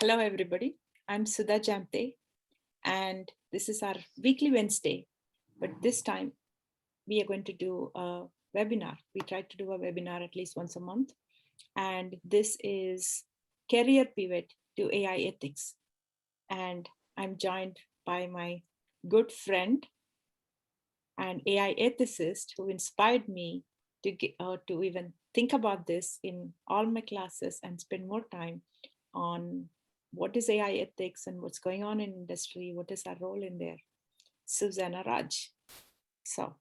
Hello, everybody. I'm Sudha Jamthe, and this is our weekly Wednesday. But this time, we are going to do a webinar. We try to do a webinar at least once a month. And this is Career Pivot to AI Ethics. And I'm joined by my good friend and AI ethicist who inspired me to even think about this in all my classes and spend more time on what is AI ethics and what's going on in industry, what is our role in there. Susanna Raj. So,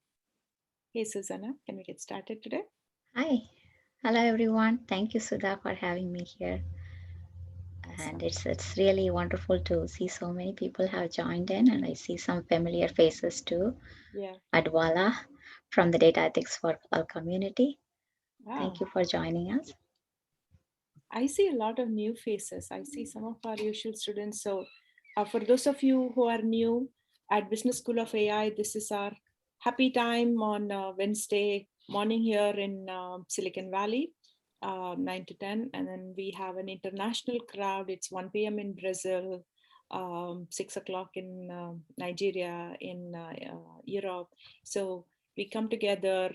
hey Susanna, can we get started today? Hi, hello everyone. Thank you, Sudha, for having me here. And Awesome. it's really wonderful to see so many people have joined in, and I see some familiar faces too. Yeah. Adwala from the Data Ethics for All community. Wow. Thank you for joining us. I see a lot of new faces. I see some of our usual students. So, for those of you who are new at Business School of AI, this is our happy time on Wednesday morning here in Silicon Valley, 9 to 10. And then we have an international crowd. It's 1 p.m. in Brazil, 6 o'clock in Nigeria, in Europe. So, we come together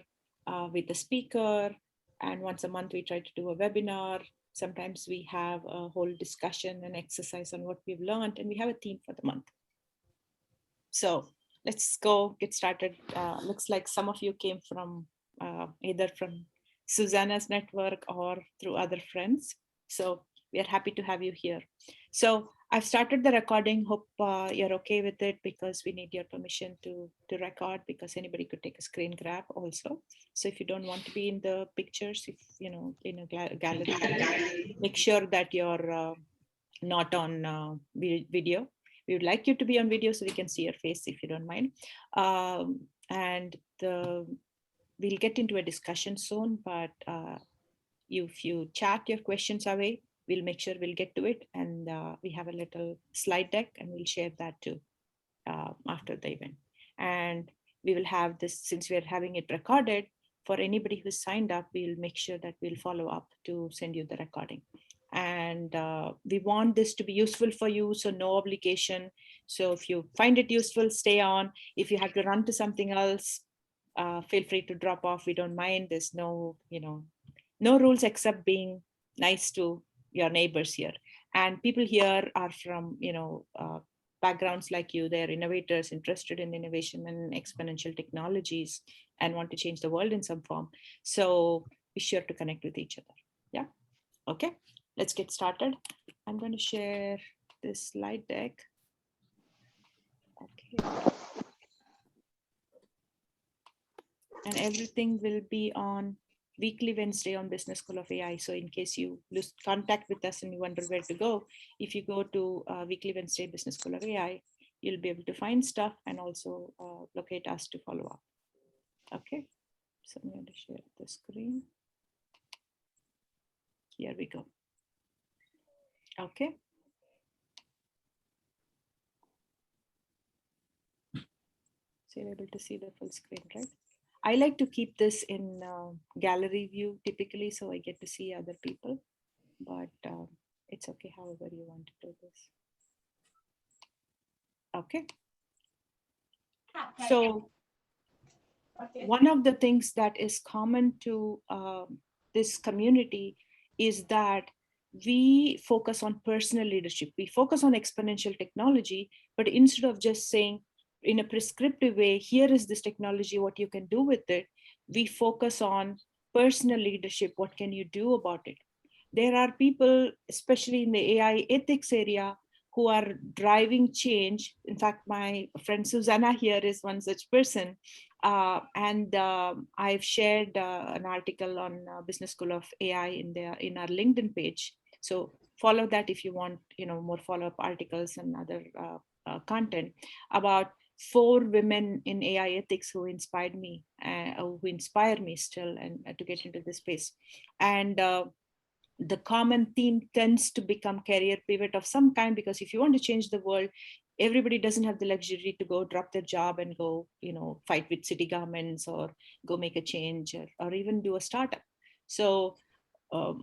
with a speaker, and once a month we try to do a webinar. Sometimes we have a whole discussion and exercise on what we've learned, and we have a theme for the month. So let's go get started. Looks like some of you came from either from Susanna's network or through other friends. So we are happy to have you here. So I've started the recording. Hope you're okay with it, because we need your permission to record, because anybody could take a screen grab also. So if you don't want to be in the pictures, if you know in a gallery view, make sure that you're not on video. We would like you to be on video so we can see your face, if you don't mind. And we'll get into a discussion soon, but if you chat your questions away, we'll make sure we'll get to it. And we have a little slide deck, and we'll share that too after the event. And we will have this, since we are having it recorded, for anybody who's signed up, we'll make sure that we'll follow up to send you the recording. And we want this to be useful for you, so no obligation. So if you find it useful, stay on. If you have to run to something else, feel free to drop off. We don't mind. There's no rules except being nice to your neighbors here. And people here are from backgrounds like you. They're innovators, interested in innovation and exponential technologies, and want to change the world in some form. So be sure to connect with each other. Yeah. Okay, let's get started. I'm going to share this slide deck. Okay. And everything will be on weekly Wednesday on Business School of AI. So in case you lose contact with us and you wonder where to go, if you go to weekly Wednesday Business School of AI, you'll be able to find stuff and also locate us to follow up. Okay, so I'm going to share the screen. Here we go. Okay. So you're able to see the full screen, right? I like to keep this in gallery view typically, so I get to see other people, but it's okay however you want to do this. Okay. So one of the things that is common to this community is that we focus on personal leadership. We focus on exponential technology, but instead of just saying in a prescriptive way, here is this technology, what you can do with it, we focus on personal leadership. What can you do about it? There are people, especially in the AI ethics area, who are driving change. In fact, my friend Susanna here is one such person. And I've shared an article on Business School of AI in our LinkedIn page. So follow that if you want, more follow-up articles and other content about 4 women in AI ethics who inspired me, who inspire me still, and to get into this space. And the common theme tends to become career pivot of some kind, because if you want to change the world, everybody doesn't have the luxury to go drop their job and go fight with city governments, or go make a change, or even do a startup. So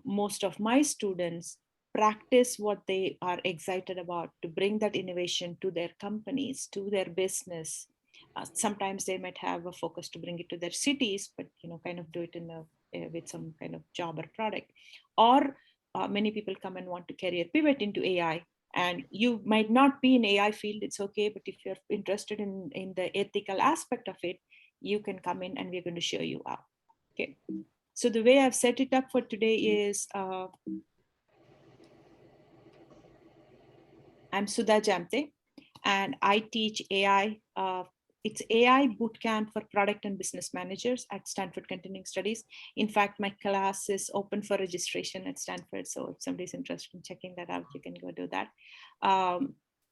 most of my students practice what they are excited about, to bring that innovation to their companies, to their business. Sometimes they might have a focus to bring it to their cities, but kind of do it in with some kind of job or product. Or many people come and want to career pivot into AI, and you might not be in AI field, it's okay, but if you're interested in the ethical aspect of it, you can come in and we're going to show you how. Okay, so the way I've set it up for today is I'm Sudha Jamthe, and I teach AI. It's AI bootcamp for product and business managers at Stanford Continuing Studies. In fact, my class is open for registration at Stanford. So if somebody's interested in checking that out, you can go do that.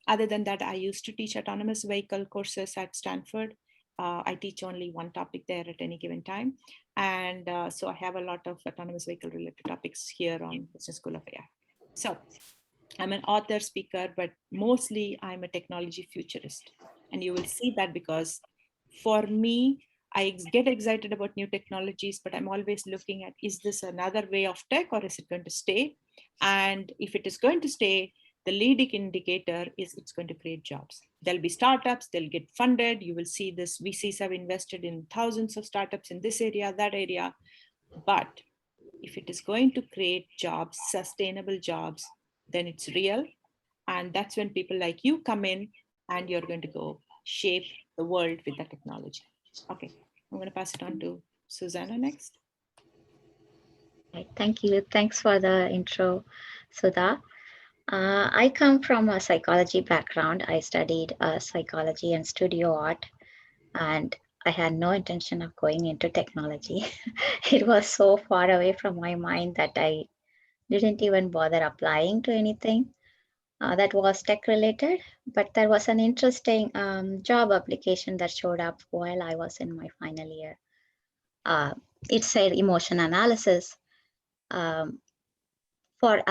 Other than that, I used to teach autonomous vehicle courses at Stanford. I teach only one topic there at any given time. And so I have a lot of autonomous vehicle related topics here on Business School of AI. So I'm an author, speaker, but mostly I'm a technology futurist. And you will see that because for me, I get excited about new technologies, but I'm always looking at, is this another way of tech or is it going to stay? And if it is going to stay, the leading indicator is it's going to create jobs. There'll be startups, they'll get funded. You will see this, VCs have invested in thousands of startups in this area, that area. But if it is going to create jobs, sustainable jobs, then it's real. And that's when people like you come in and you're going to go shape the world with the technology. Okay, I'm going to pass it on to Susanna next. Right, thank you. Thanks for the intro, Sudha. I come from a psychology background. I studied psychology and studio art, and I had no intention of going into technology. It was so far away from my mind that I didn't even bother applying to anything that was tech related. But there was an interesting job application that showed up while I was in my final year. Uh, it said emotion analysis. Um, for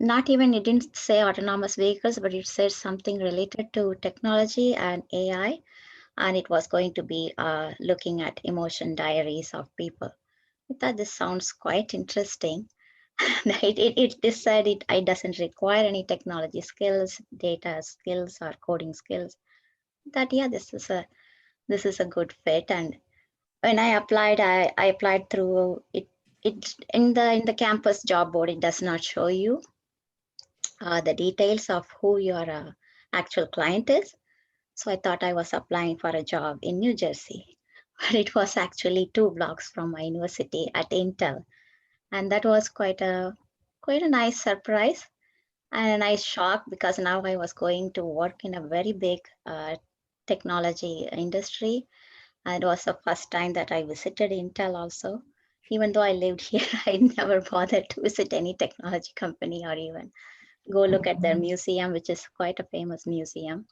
not even, it didn't say autonomous vehicles, but it said something related to technology and AI, and it was going to be looking at emotion diaries of people. I thought this sounds quite interesting. It said it doesn't require any technology skills, data skills, or coding skills. That yeah, this is a good fit. And when I applied, I applied through it. It in the campus job board, it does not show you the details of who your actual client is. So I thought I was applying for a job in New Jersey, but it was actually 2 blocks from my university at Intel, and that was quite a nice surprise and a nice shock because now I was going to work in a very big technology industry. And it was the first time that I visited Intel also. Even though I lived here, I never bothered to visit any technology company or even go look at their museum, which is quite a famous museum,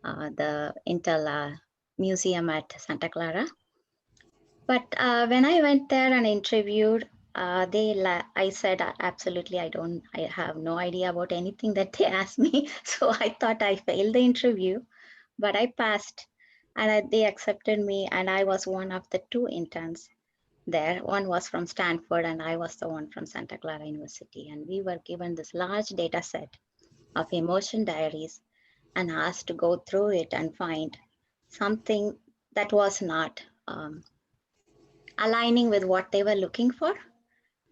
the Intel Museum at Santa Clara. But when I went there and interviewed, I said absolutely I have no idea about anything that they asked me. So I thought I failed the interview, but I passed, and they accepted me, and I was one of the 2 interns there. One was from Stanford, and I was the one from Santa Clara University, and we were given this large data set of emotion diaries and asked to go through it and find something that was not aligning with what they were looking for.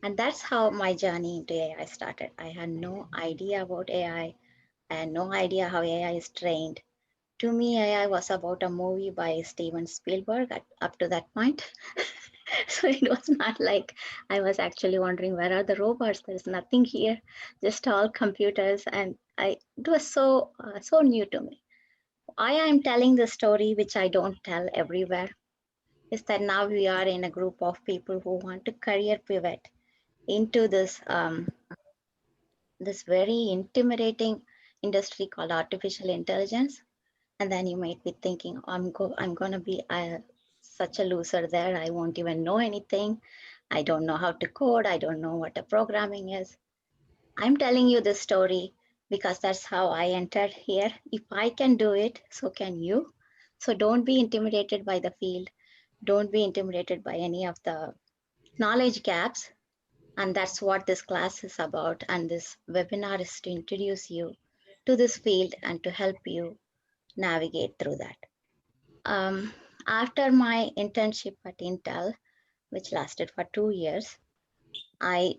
And that's how my journey into AI started. I had no idea about AI. I had no idea how AI is trained. To me, AI was about a movie by Steven Spielberg up to that point. So it was not like I was actually wondering, where are the robots? There's nothing here, just all computers. And it was so new to me. I am telling the story, which I don't tell everywhere, is that now we are in a group of people who want to career pivot into this very intimidating industry called artificial intelligence. And then you might be thinking, I'm going to be such a loser there. I won't even know anything. I don't know how to code. I don't know what a programming is. I'm telling you this story because that's how I entered here. If I can do it, so can you. So don't be intimidated by the field. Don't be intimidated by any of the knowledge gaps. And that's what this class is about. And this webinar is to introduce you to this field and to help you navigate through that. After my internship at Intel, which lasted for 2 years, I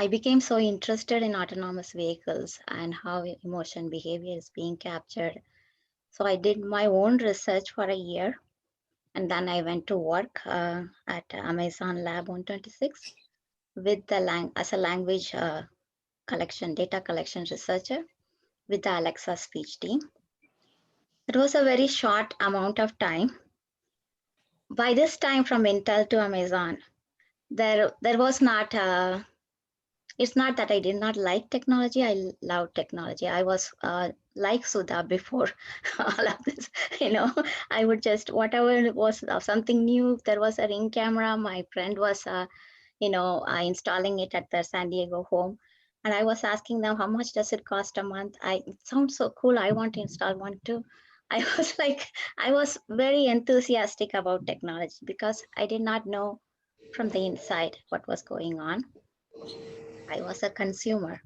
became so interested in autonomous vehicles and how emotion behavior is being captured. So I did my own research for a year, and then I went to work at Amazon Lab 126 with as a language collection, data collection researcher with the Alexa speech team. It was a very short amount of time. By this time, from Intel to Amazon, there was not it's not that I did not like technology. I love technology. I was like Sudha before all of this. I would just, whatever was something new, if there was a ring camera, my friend was, installing it at their San Diego home. And I was asking them, how much does it cost a month? It sounds so cool. I want to install one too. I was like, I was very enthusiastic about technology because I did not know from the inside what was going on. I was a consumer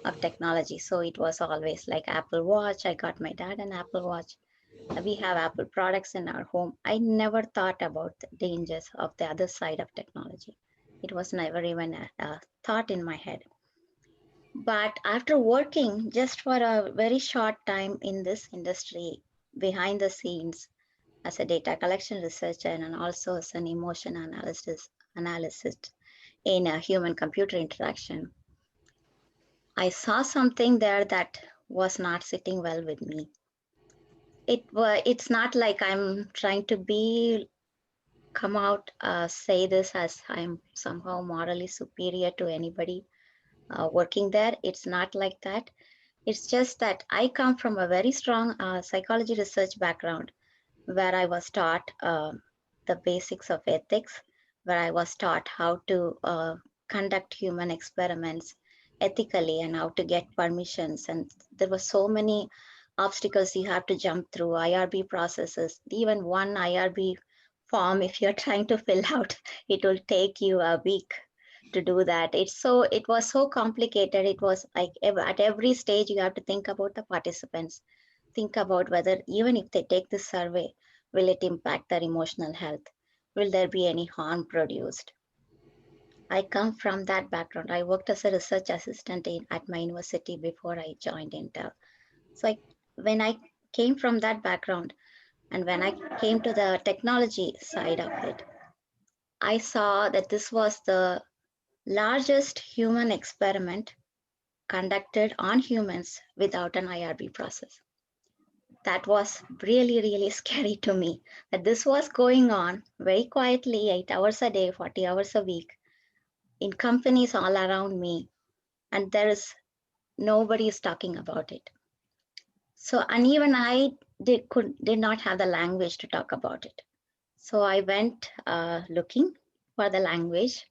of technology. So it was always like Apple Watch. I got my dad an Apple Watch. We have Apple products in our home. I never thought about the dangers of the other side of technology. It was never even a thought in my head. But after working just for a very short time in this industry, behind the scenes, as a data collection researcher and also as an emotion analyst in a human computer interaction, I saw something there that was not sitting well with me. It's not like I'm trying to come out, say this as I'm somehow morally superior to anybody working there. It's not like that. It's just that I come from a very strong psychology research background where I was taught the basics of ethics, where I was taught how to conduct human experiments ethically and how to get permissions. And there were so many obstacles you have to jump through, IRB processes, even one IRB form, if you're trying to fill out, it will take you a week to do that. It was so complicated. It was like at every stage you have to think about the participants, think about whether even if they take this survey, will it impact their emotional health? Will there be any harm produced? I come from that background. I worked as a research assistant at my university before I joined Intel. So when I came from that background and when I came to the technology side of it, I saw that this was the largest human experiment conducted on humans without an IRB process. That was really, really scary to me that this was going on very quietly, 8 hours a day, 40 hours a week, in companies all around me, and there is nobody is talking about it. So, and even I did not have the language to talk about it. So I went looking for the language.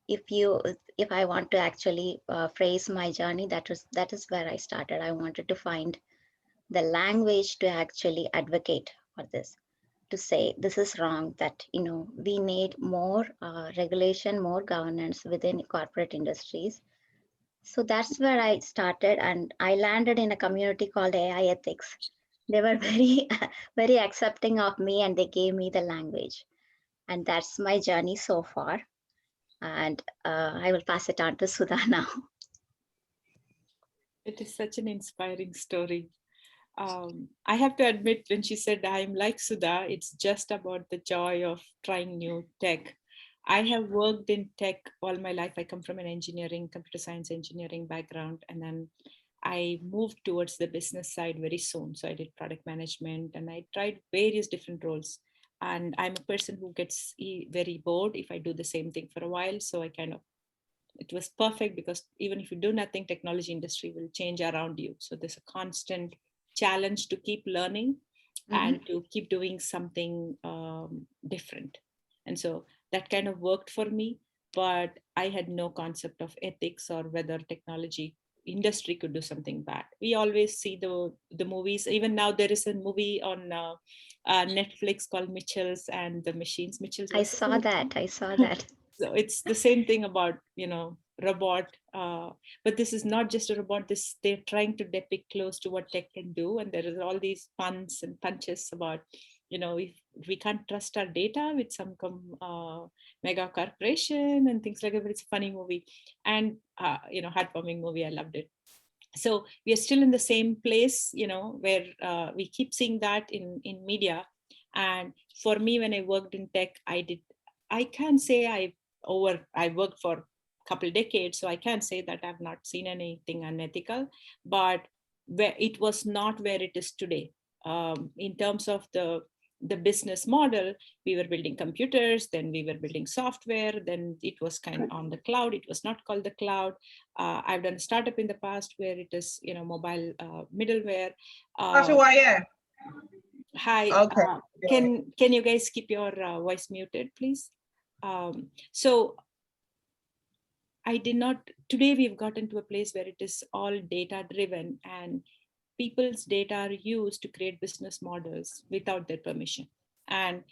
If I want to actually phrase my journey, that is where I started. I wanted to find the language to actually advocate for this, to say this is wrong, that we need more regulation, more governance within corporate industries. So that's where I started, and I landed in a community called AI Ethics. They were very very accepting of me, and they gave me the language, and that's my journey so far. And I will pass it on to Sudha now. It is such an inspiring story. I have to admit, when she said I'm like Sudha, it's just about the joy of trying new tech. I have worked in tech all my life. I come from an engineering, computer science engineering background, and then I moved towards the business side very soon. So I did product management and I tried various different roles. And I'm a person who gets very bored if I do the same thing for a while. So I kind of, it was perfect because even if you do nothing, technology industry will change around you. So there's a constant challenge to keep learning Mm-hmm. and to keep doing something different. And so that kind of worked for me, but I had no concept of ethics or whether technology industry could do something bad. We always see the movies. Even now there is a movie on Netflix called Mitchells and the Machines. Mitchells, I what's the saw full that. I saw that. So it's the same thing about, robot, but this is not just a robot. They're trying to depict close to what tech can do, and there is all these puns and punches about, if we can't trust our data with some mega corporation and things like that. But it's a funny movie, and heartwarming movie. I loved it. So we are still in the same place, where we keep seeing that in media. And for me, when I worked in tech, I can say I worked for a couple decades, so I can say that I've not seen anything unethical, but where it was not where it is today. In terms of the business model, we were building computers, then we were building software, then it was kind of on the cloud. It was not called the cloud. I've done a startup in the past where it is, mobile middleware. Who I am. Hi. Okay. Can you guys keep your voice muted, please? So I did not. Today we've gotten to a place where it is all data driven, and people's data are used to create business models without their permission. And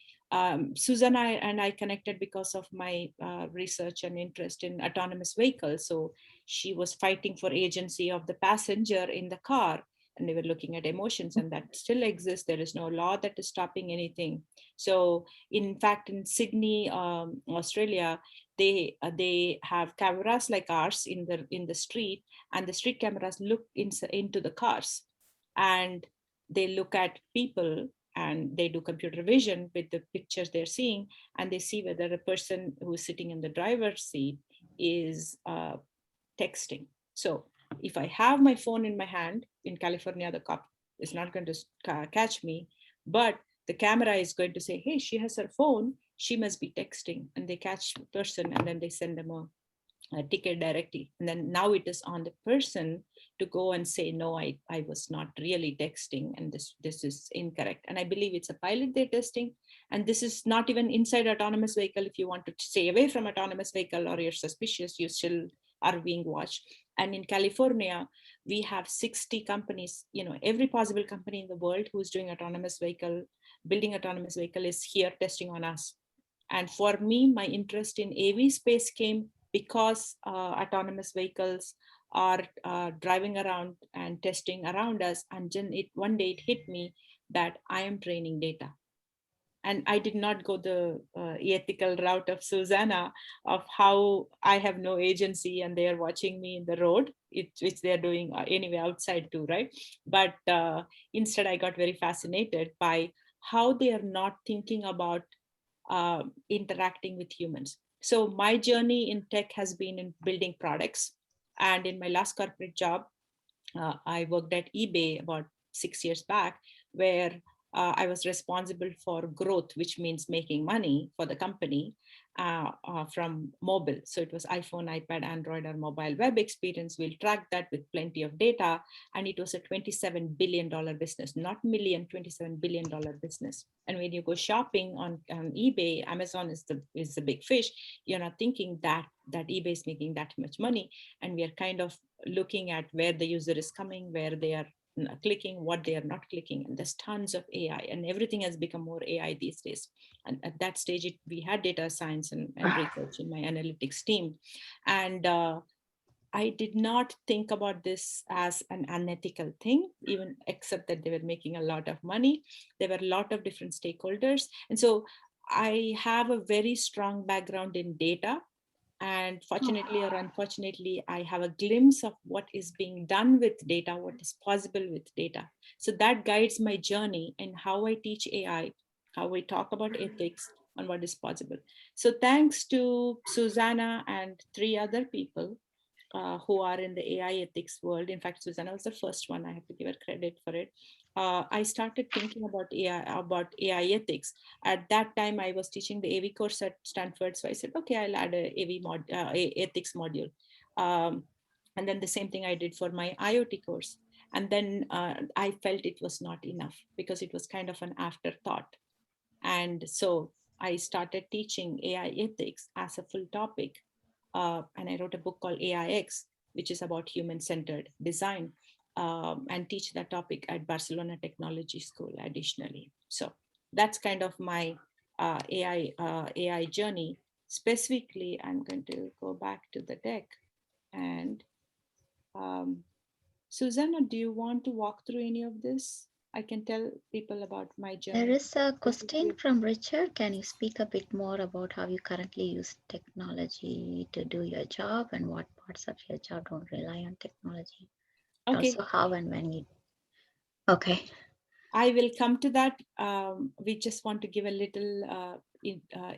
Susan and I connected because of my research and interest in autonomous vehicles. So she was fighting for agency of the passenger in the car, and they were looking at emotions, and that still exists. There is no law that is stopping anything. So in fact, in Sydney, Australia, they have cameras like ours in the street, and the street cameras look into the cars, and they look at people, and they do computer vision with the pictures they're seeing, and they see whether a person who is sitting in the driver's seat is texting. So if I have my phone in my hand in California, the cop is not going to catch me, but the camera is going to say, hey, she has her phone, she must be texting, and they catch the person, and then they send them a ticket directly. And then now it is on the person to go and say, no, I was not really texting, and this is incorrect. And I believe it's a pilot they're testing. And this is not even inside autonomous vehicle. If you want to stay away from autonomous vehicle or you're suspicious, you still are being watched. And in California, we have 60 companies, every possible company in the world who's doing autonomous vehicle, building autonomous vehicle is here testing on us. And for me, my interest in AV space came because autonomous vehicles are driving around and testing around us. And one day it hit me that I am training data. And I did not go the ethical route of Susanna, of how I have no agency and they are watching me in the road, which they're doing anyway outside too, right? But instead, I got very fascinated by how they are not thinking about interacting with humans. So my journey in tech has been in building products. And in my last corporate job, I worked at eBay about 6 years back, where I was responsible for growth, which means making money for the company from mobile. So it was iPhone, iPad, Android, or mobile web experience. We'll track that with plenty of data. And it was a $27 billion business, not million, $27 billion business. And when you go shopping on eBay, Amazon is the big fish. You're not thinking that eBay is making that much money. And we are kind of looking at where the user is coming, where they are clicking, what they are not clicking. And there's tons of AI, and everything has become more AI these days. And at that stage, we had data science and research in my analytics team. And I did not think about this as an unethical thing, even except that they were making a lot of money. There were a lot of different stakeholders. And so I have a very strong background in data. And fortunately or unfortunately, I have a glimpse of what is being done with data, what is possible with data. So that guides my journey and how I teach AI, how I talk about ethics on what is possible. So thanks to Susanna and 3 other people who are in the AI ethics world. In fact, Susanna was the first one. I have to give her credit for it. I started thinking about AI ethics. At that time, I was teaching the AV course at Stanford, so I said, okay, I'll add a ethics module. And then the same thing I did for my IoT course. And then I felt it was not enough because it was kind of an afterthought. And so I started teaching AI ethics as a full topic. And I wrote a book called AIX, which is about human-centered design, and teach that topic at Barcelona Technology School additionally. So that's kind of my AI journey. specifically, I'm going to go back to the deck. And Susanna, do you want to walk through any of this? I can tell people about my There journey. is a question from Richard. Can you speak a bit more about how you currently use technology to do your job and what parts of your job don't rely on technology? Okay, Also, how and when you. Okay. I will come to that. We just want to give a little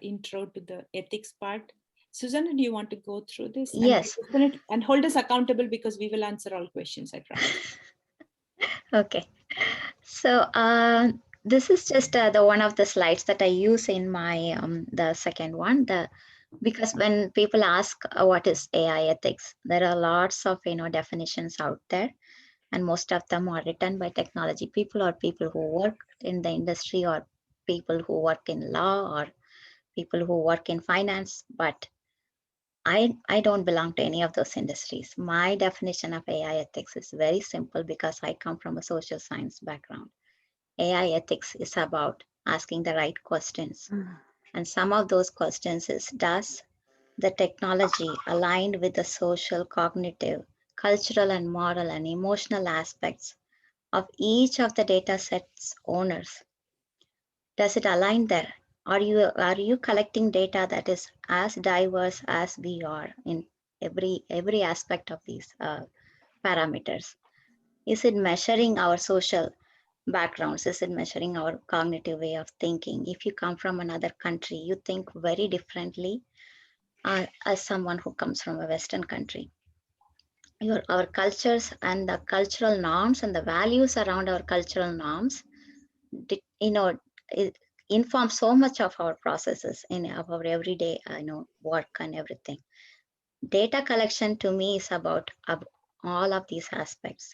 intro to the ethics part. Susanna, do you want to go through this Yes. and hold us accountable, because we will answer all questions, I promise. Okay. So this is just the one of the slides that I use in my the second one. Because when people ask what is AI ethics, there are lots of definitions out there, and most of them are written by technology people or people who work in the industry or people who work in law or people who work in finance. But I don't belong to any of those industries. My definition of AI ethics is very simple because I come from a social science background. AI ethics is about asking the right questions. And some of those questions is, does the technology aligned with the social, cognitive, cultural, and moral and emotional aspects of each of the data sets owners? Does it align there? Are you collecting data that is as diverse as we are in every aspect of these parameters? Is it measuring our social backgrounds? Is it measuring our cognitive way of thinking? If you come from another country, you think very differently as someone who comes from a Western country. Our cultures and the cultural norms and the values around our cultural norms, you know, it inform so much of our processes in our everyday, work and everything. Data collection to me is about all of these aspects,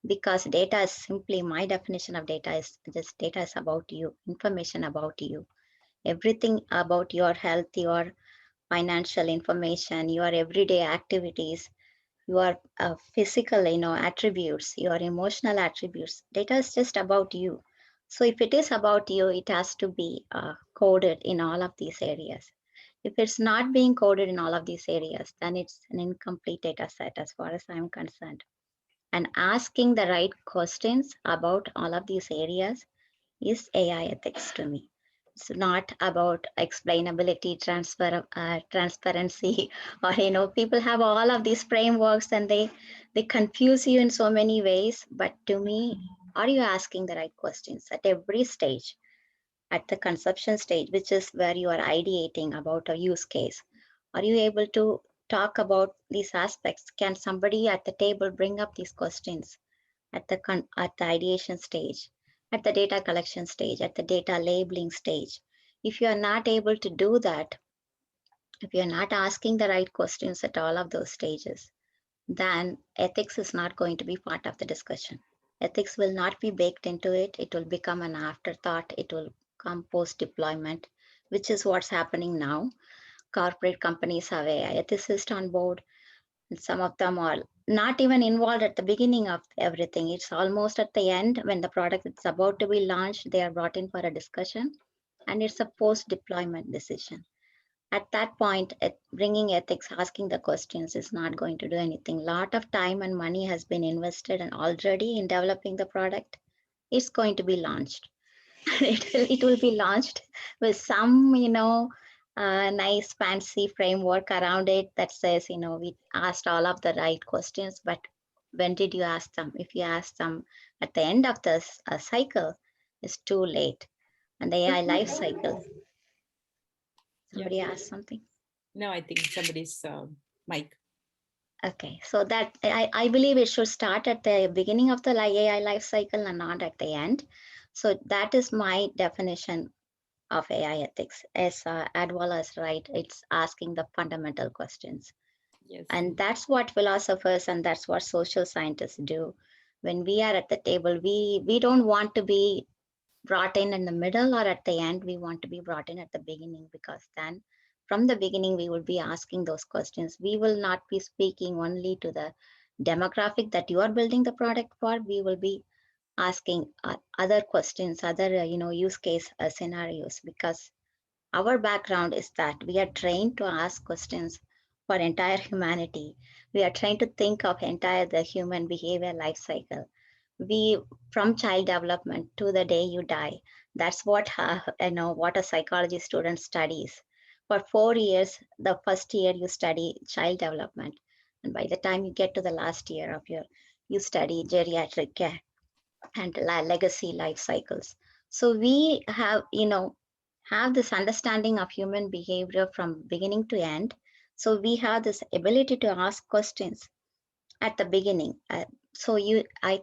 because data is simply, my definition of data is just data is about you, information about you, everything about your health, your financial information, your everyday activities, your physical attributes, your emotional attributes. Data is just about you. So if it is about you, it has to be coded in all of these areas. If it's not being coded in all of these areas, then it's an incomplete data set as far as I'm concerned. And asking the right questions about all of these areas is AI ethics to me. It's not about explainability, transparency, or people have all of these frameworks and they confuse you in so many ways. But to me, are you asking the right questions at every stage? At the conception stage, which is where you are ideating about a use case, are you able to talk about these aspects? Can somebody at the table bring up these questions at the ideation stage, at the data collection stage, at the data labeling stage? If you are not able to do that, if you're not asking the right questions at all of those stages, then ethics is not going to be part of the discussion. Ethics will not be baked into it. It will become an afterthought. It will come post deployment, which is what's happening now. Corporate companies have AI ethicists on board, and some of them are not even involved at the beginning of everything. It's almost at the end when the product is about to be launched, they are brought in for a discussion, and it's a post deployment decision. At that point, bringing ethics, asking the questions is not going to do anything. A lot of time and money has been invested and already in developing the product. It's going to be launched. It will be launched with some nice fancy framework around it that says, we asked all of the right questions, but when did you ask them? If you ask them at the end of the cycle, it's too late. And the AI life cycle, Yeah. somebody asked something. No, I think somebody's mic. Okay, so that I believe it should start at the beginning of the AI life cycle and not at the end. So that is my definition of AI ethics. As Adwala is right, it's asking the fundamental questions. Yes. And that's what philosophers and that's what social scientists do. When we are at the table, we don't want to be brought in the middle or at the end. We want to be brought in at the beginning, because then from the beginning we will be asking those questions. We will not be speaking only to the demographic that you are building the product for. We will be asking other questions, other use case scenarios, because our background is that we are trained to ask questions for entire humanity. We are trained to think of entire the human behavior life cycle. We from child development to the day you die. That's what what a psychology student studies. For 4 years, the first year you study child development, and by the time you get to the last year of your, you study geriatric care and legacy life cycles. So we have, have this understanding of human behavior from beginning to end. So we have this ability to ask questions at the beginning. I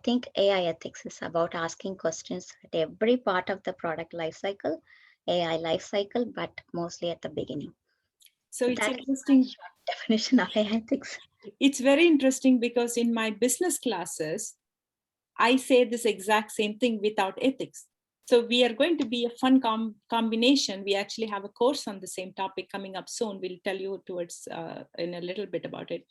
think AI ethics is about asking questions at every part of the product life cycle, AI life cycle, but mostly at the beginning. So it's That is my interesting. short definition of AI ethics. It's very interesting because in my business classes, I say this exact same thing without ethics. So we are going to be a fun combination. We actually have a course on the same topic coming up soon. We'll tell you towards in a little bit about it.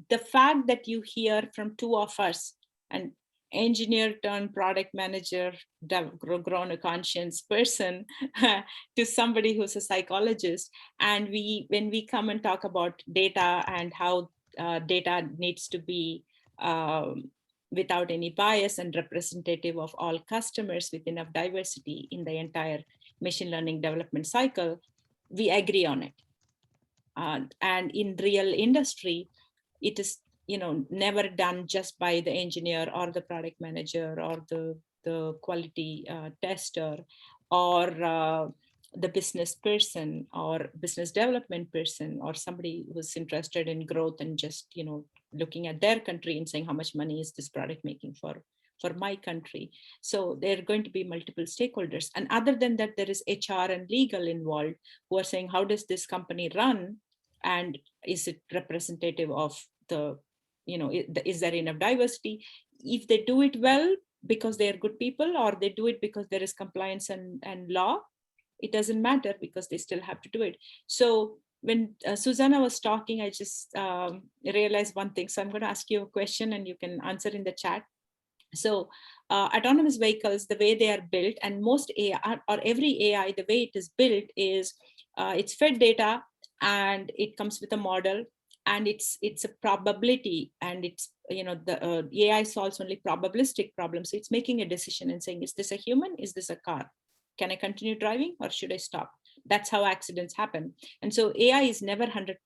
The fact that you hear from two of us, an engineer turned product manager, grown a conscience person, to somebody who's a psychologist, and when we come and talk about data and how data needs to be without any bias and representative of all customers with enough diversity in the entire machine learning development cycle, we agree on it. And in real industry, it is never done just by the engineer or the product manager or the quality tester or the business person or business development person or somebody who's interested in growth and just looking at their country and saying how much money is this product making for my country. So there are going to be multiple stakeholders, and other than that there is HR and legal involved who are saying how does this company run, and is it representative of the is there enough diversity? If they do it well because they are good people, or they do it because there is compliance and law, it doesn't matter because they still have to do it. So when Susanna was talking, I just realized one thing. So I'm going to ask you a question and you can answer in the chat. So autonomous vehicles, the way they are built, and most AI or every AI, the way it is built is it's fed data and it comes with a model, and it's a probability, and it's the AI solves only probabilistic problems. So it's making a decision and saying, is this a human? Is this a car? Can I continue driving or should I stop? That's how accidents happen. And so AI is never 100%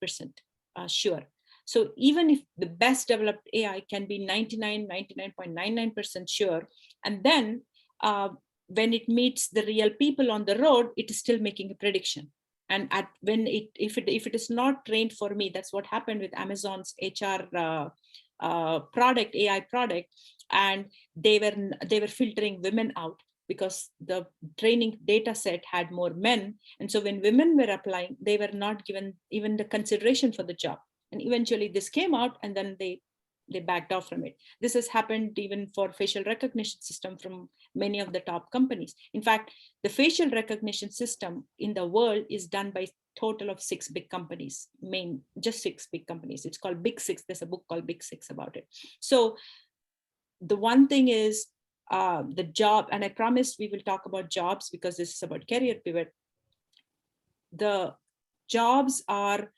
sure. So even if the best developed AI can be 99.99% sure, and then when it meets the real people on the road, it is still making a prediction. And if it is not trained for me, that's what happened with Amazon's HR product, AI product, and they were filtering women out because the training data set had more men. And so when women were applying, they were not given even the consideration for the job. And eventually this came out, and then they backed off from it. This has happened even for facial recognition system from many of the top companies. In fact, the facial recognition system in the world is done by total of 6 big companies, just 6 big companies. It's called Big Six. There's a book called Big Six about it. So the one thing is the job, and I promised we will talk about jobs because this is about career pivot. The jobs are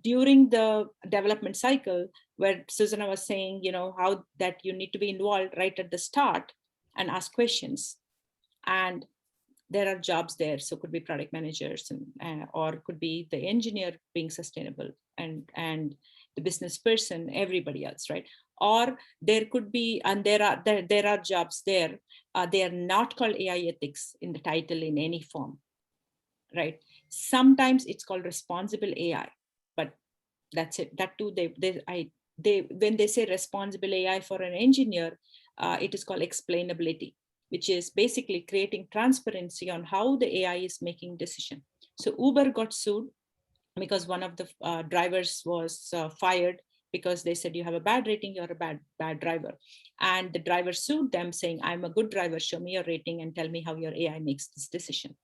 during the development cycle, where Susanna was saying, how that you need to be involved right at the start and ask questions. And there are jobs there. So could be product managers or could be the engineer being sustainable and the business person, everybody else, right? Or there could be, and there are jobs there. They are not called AI ethics in the title in any form, right? Sometimes it's called responsible AI, but that's it. That too, when they say responsible AI for an engineer, it is called explainability, which is basically creating transparency on how the AI is making decision. So Uber got sued because one of the drivers was fired because they said you have a bad rating, you're a bad driver. And the driver sued them saying, I'm a good driver, show me your rating and tell me how your AI makes this decision.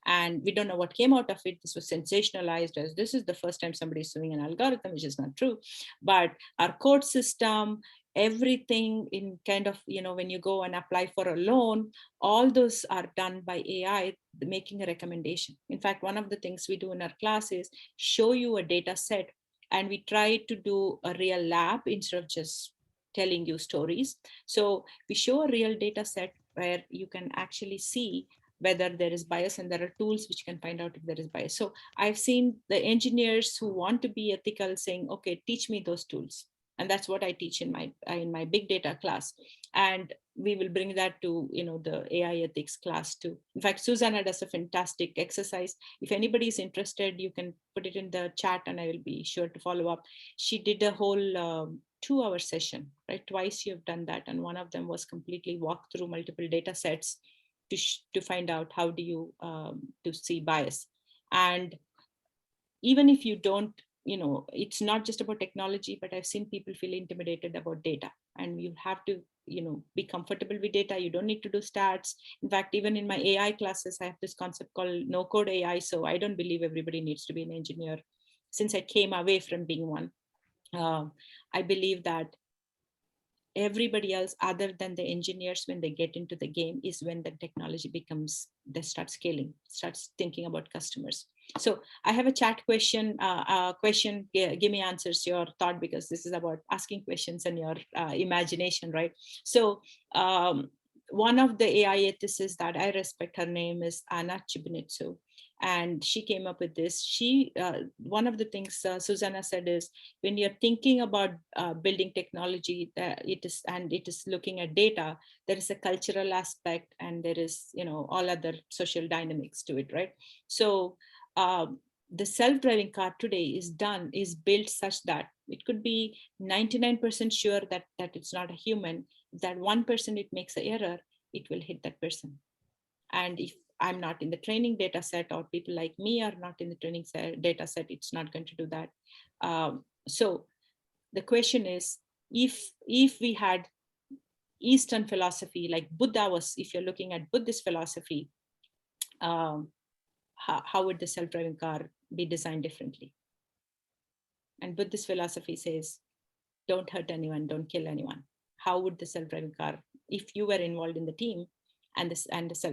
And we don't know what came out of it. This was sensationalized as this is the first time somebody is suing an algorithm, which is not true. But our court system, everything in kind of, when you go and apply for a loan, all those are done by AI, making a recommendation. In fact, one of the things we do in our class is show you a data set, and we try to do a real lab instead of just telling you stories. So we show a real data set where you can actually see whether there is bias, and there are tools which can find out if there is bias. So I've seen the engineers who want to be ethical saying, okay, teach me those tools. And that's what I teach in my big data class. And we will bring that to the AI ethics class too. In fact, Susanna does a fantastic exercise. If anybody is interested, you can put it in the chat and I will be sure to follow up. She did a whole 2-hour session, right? Twice you have done that, and one of them was completely walk through multiple data sets to find out how do you to see bias. And even if you don't, it's not just about technology, but I've seen people feel intimidated about data, and you have to be comfortable with data. You don't need to do stats. In fact, even in my AI classes, I have this concept called no code AI. So I don't believe everybody needs to be an engineer. Since I came away from being one, I believe that everybody else other than the engineers, when they get into the game, is when the technology becomes, they start scaling, starts thinking about customers. So I have a chat question. Give me answers, your thought, because this is about asking questions and your imagination, right? So one of the AI ethicists that I respect, her name is Anna Chibunitsu, and she came up with this. One of the things Susanna said is, when you're thinking about building technology, it is looking at data, there is a cultural aspect, and there is all other social dynamics to it, right? So the self-driving car today is built such that it could be 99% sure that it's not a human. If that 1% it makes an error, it will hit that person. And if I'm not in the training data set, or people like me are not in the training data set, it's not going to do that. So the question is, if we had Eastern philosophy like Buddha was, if you're looking at Buddhist philosophy, um, how would the self-driving car be designed differently? And Buddhist philosophy says, don't hurt anyone, don't kill anyone. How would the self-driving car, if you were involved in the team, and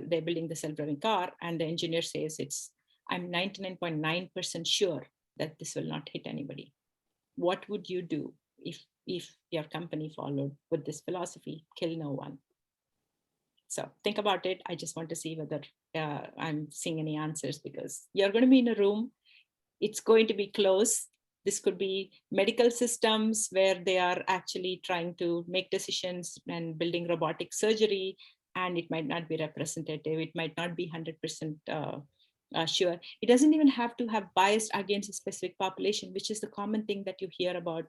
they're building the self-driving car, and the engineer says, I'm 99.9% sure that this will not hit anybody. What would you do if your company followed with this philosophy, kill no one? So think about it. I just want to see whether I'm seeing any answers, because you're going to be in a room. It's going to be close. This could be medical systems where they are actually trying to make decisions and building robotic surgery, and it might not be representative. It might not be 100% sure. It doesn't even have to have bias against a specific population, which is the common thing that you hear about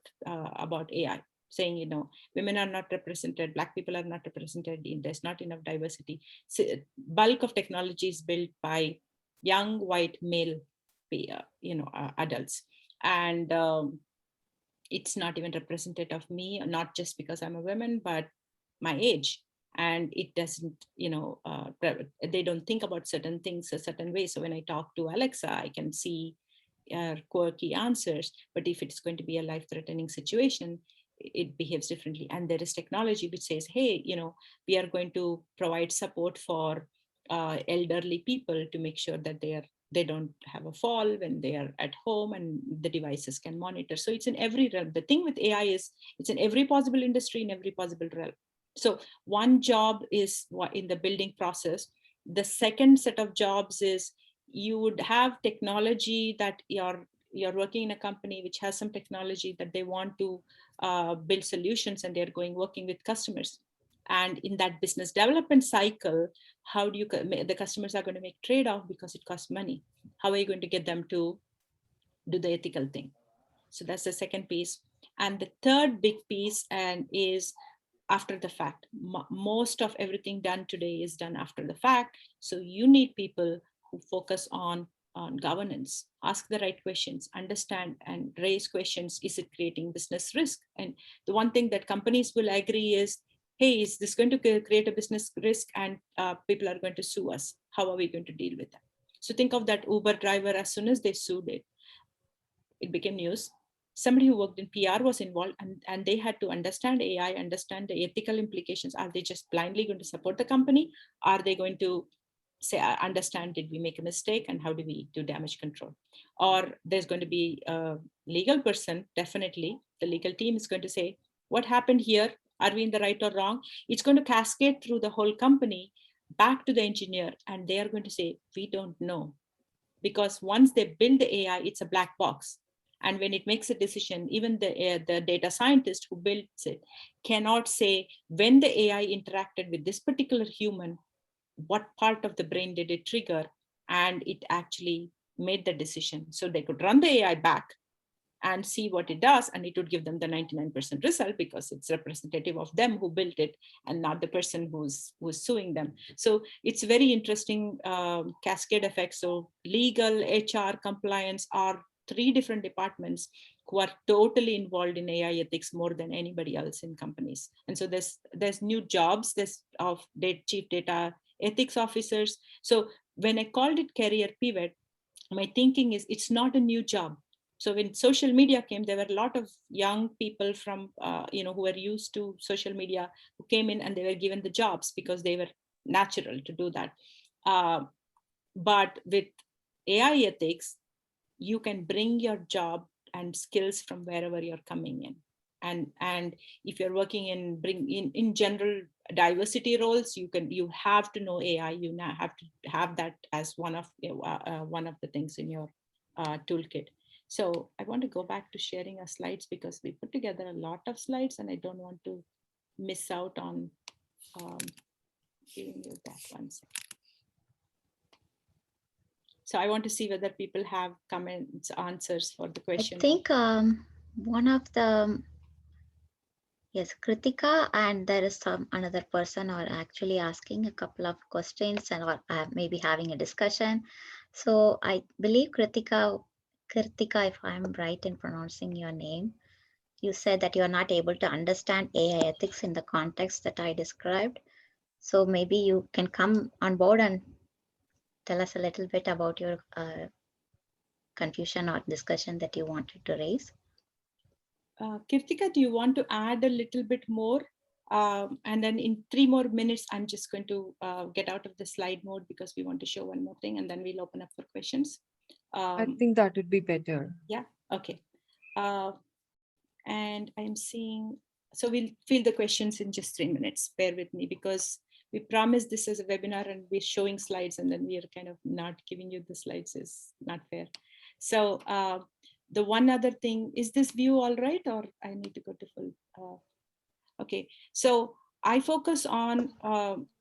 AI, saying, women are not represented, Black people are not represented, there's not enough diversity. So bulk of technology is built by young white male adults, and it's not even representative of me, not just because I'm a woman, but my age. And it doesn't, they don't think about certain things a certain way. So when I talk to Alexa, I can see quirky answers, but if it's going to be a life-threatening situation, it behaves differently. And there is technology which says, hey, we are going to provide support for elderly people to make sure that they don't have a fall when they are at home, and the devices can monitor. So it's in every realm. The thing with AI is it's in every possible industry, in every possible realm. So one job is in the building process. The second set of jobs is, you would have technology that you're working in a company which has some technology that they want to build solutions, and they're working with customers. And in that business development cycle, how do you, the customers are going to make trade-off because it costs money. How are you going to get them to do the ethical thing? So that's the second piece. And the third big piece is after the fact. Most of everything done today is done after the fact. So you need people who focus on governance, ask the right questions, understand and raise questions. Is it creating business risk? And the one thing that companies will agree is, hey, is this going to create a business risk, and people are going to sue us? How are we going to deal with that? So think of that Uber driver. As soon as they sued it became news. somebody who worked in PR was involved, and they had to understand AI, understand the ethical implications. Are they just blindly going to support the company? Are they going to say, understand, did we make a mistake and how do we do damage control? Or there's going to be a legal person, definitely. The legal team is going to say, what happened here? Are we in the right or wrong? It's going to cascade through the whole company back to the engineer, and they are going to say, we don't know. Because once they build the AI, it's a black box. And when it makes a decision, even the data scientist who builds it cannot say when the AI interacted with this particular human, what part of the brain did it trigger, and it actually made the decision. So they could run the AI back and see what it does, and it would give them the 99% result because it's representative of them who built it and not the person who's suing them. So it's very interesting cascade effect. So legal, HR, compliance are three different departments who are totally involved in AI ethics more than anybody else in companies. And so there's new jobs, there's of chief data ethics officers. So when I called it career pivot, my thinking is it's not a new job. So when social media came, there were a lot of young people from who were used to social media, who came in and they were given the jobs because they were natural to do that. But with AI ethics, you can bring your job and skills from wherever you're coming in. And if you're working in general diversity roles, you have to know AI. You now have to have that as one of the things in your toolkit. So I want to go back to sharing our slides because we put together a lot of slides, and I don't want to miss out on giving you that one second. So I want to see whether people have comments, answers for the question. I think one of the, yes, Kritika, and there is some another person are actually asking a couple of questions and or maybe having a discussion. So I believe Kritika, if I'm right in pronouncing your name, you said that you are not able to understand AI ethics in the context that I described. So maybe you can come on board and tell us a little bit about your confusion or discussion that you wanted to raise. Kirtika, do you want to add a little bit more? And then in 3 more minutes, I'm just going to get out of the slide mode because we want to show one more thing, and then we'll open up for questions. I think that would be better. Yeah, okay. And I'm seeing, so we'll field the questions in just 3 minutes. Bear with me because we promised this as a webinar and we're showing slides and then we are kind of not giving you the slides is not fair. So the one other thing, is this view all right, or I need to go to full? Okay, so I focus on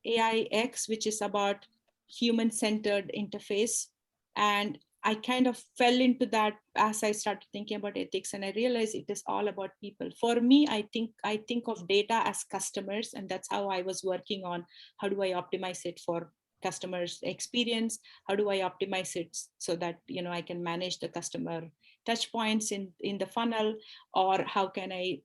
AIX, which is about human-centered interface. And I kind of fell into that as I started thinking about ethics, and I realized it is all about people. For me, I think of data as customers, and that's how I was working on how do I optimize it for customers' experience? How do I optimize it so that I can manage the customer touch points in the funnel, or how can I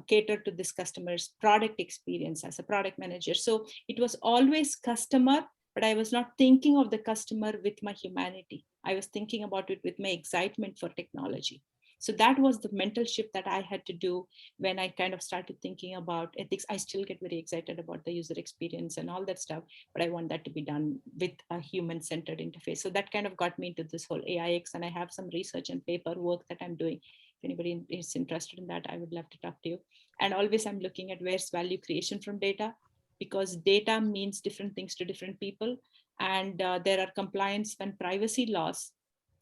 cater to this customer's product experience as a product manager? So it was always customer, but I was not thinking of the customer with my humanity. I was thinking about it with my excitement for technology. So that was the mental shift that I had to do when I kind of started thinking about ethics. I still get very excited about the user experience and all that stuff, but I want that to be done with a human-centered interface. So that kind of got me into this whole AIX, and I have some research and paper work that I'm doing. If anybody is interested in that, I would love to talk to you. And always I'm looking at where's value creation from data, because data means different things to different people. And there are compliance and privacy laws,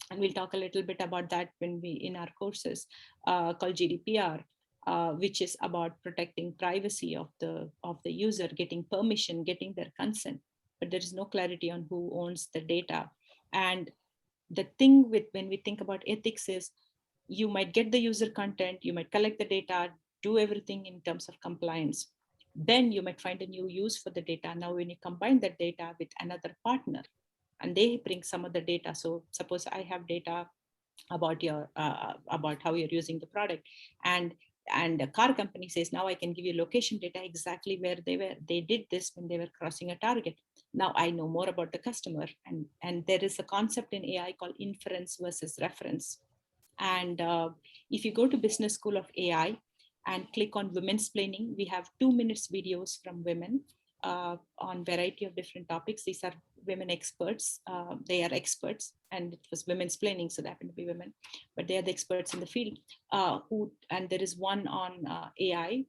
and we'll talk a little bit about that when we in our courses called GDPR, which is about protecting privacy of the user, getting permission, getting their consent, but there is no clarity on who owns the data. And the thing with when we think about ethics is, you might get the user content, you might collect the data, do everything in terms of compliance, then you might find a new use for the data. Now when you combine that data with another partner and they bring some of the data, so suppose I have data about your about how you're using the product, and a car company says, now I can give you location data exactly where they did this when they were crossing a target. Now I know more about the customer, and there is a concept in AI called inference versus reference. And if you go to Business School of AI and click on Women's Planning, we have 2 minutes videos from women on variety of different topics. These are women experts. They are experts, and it was women's planning, so they happen to be women, but they are the experts in the field. And there is one on AI,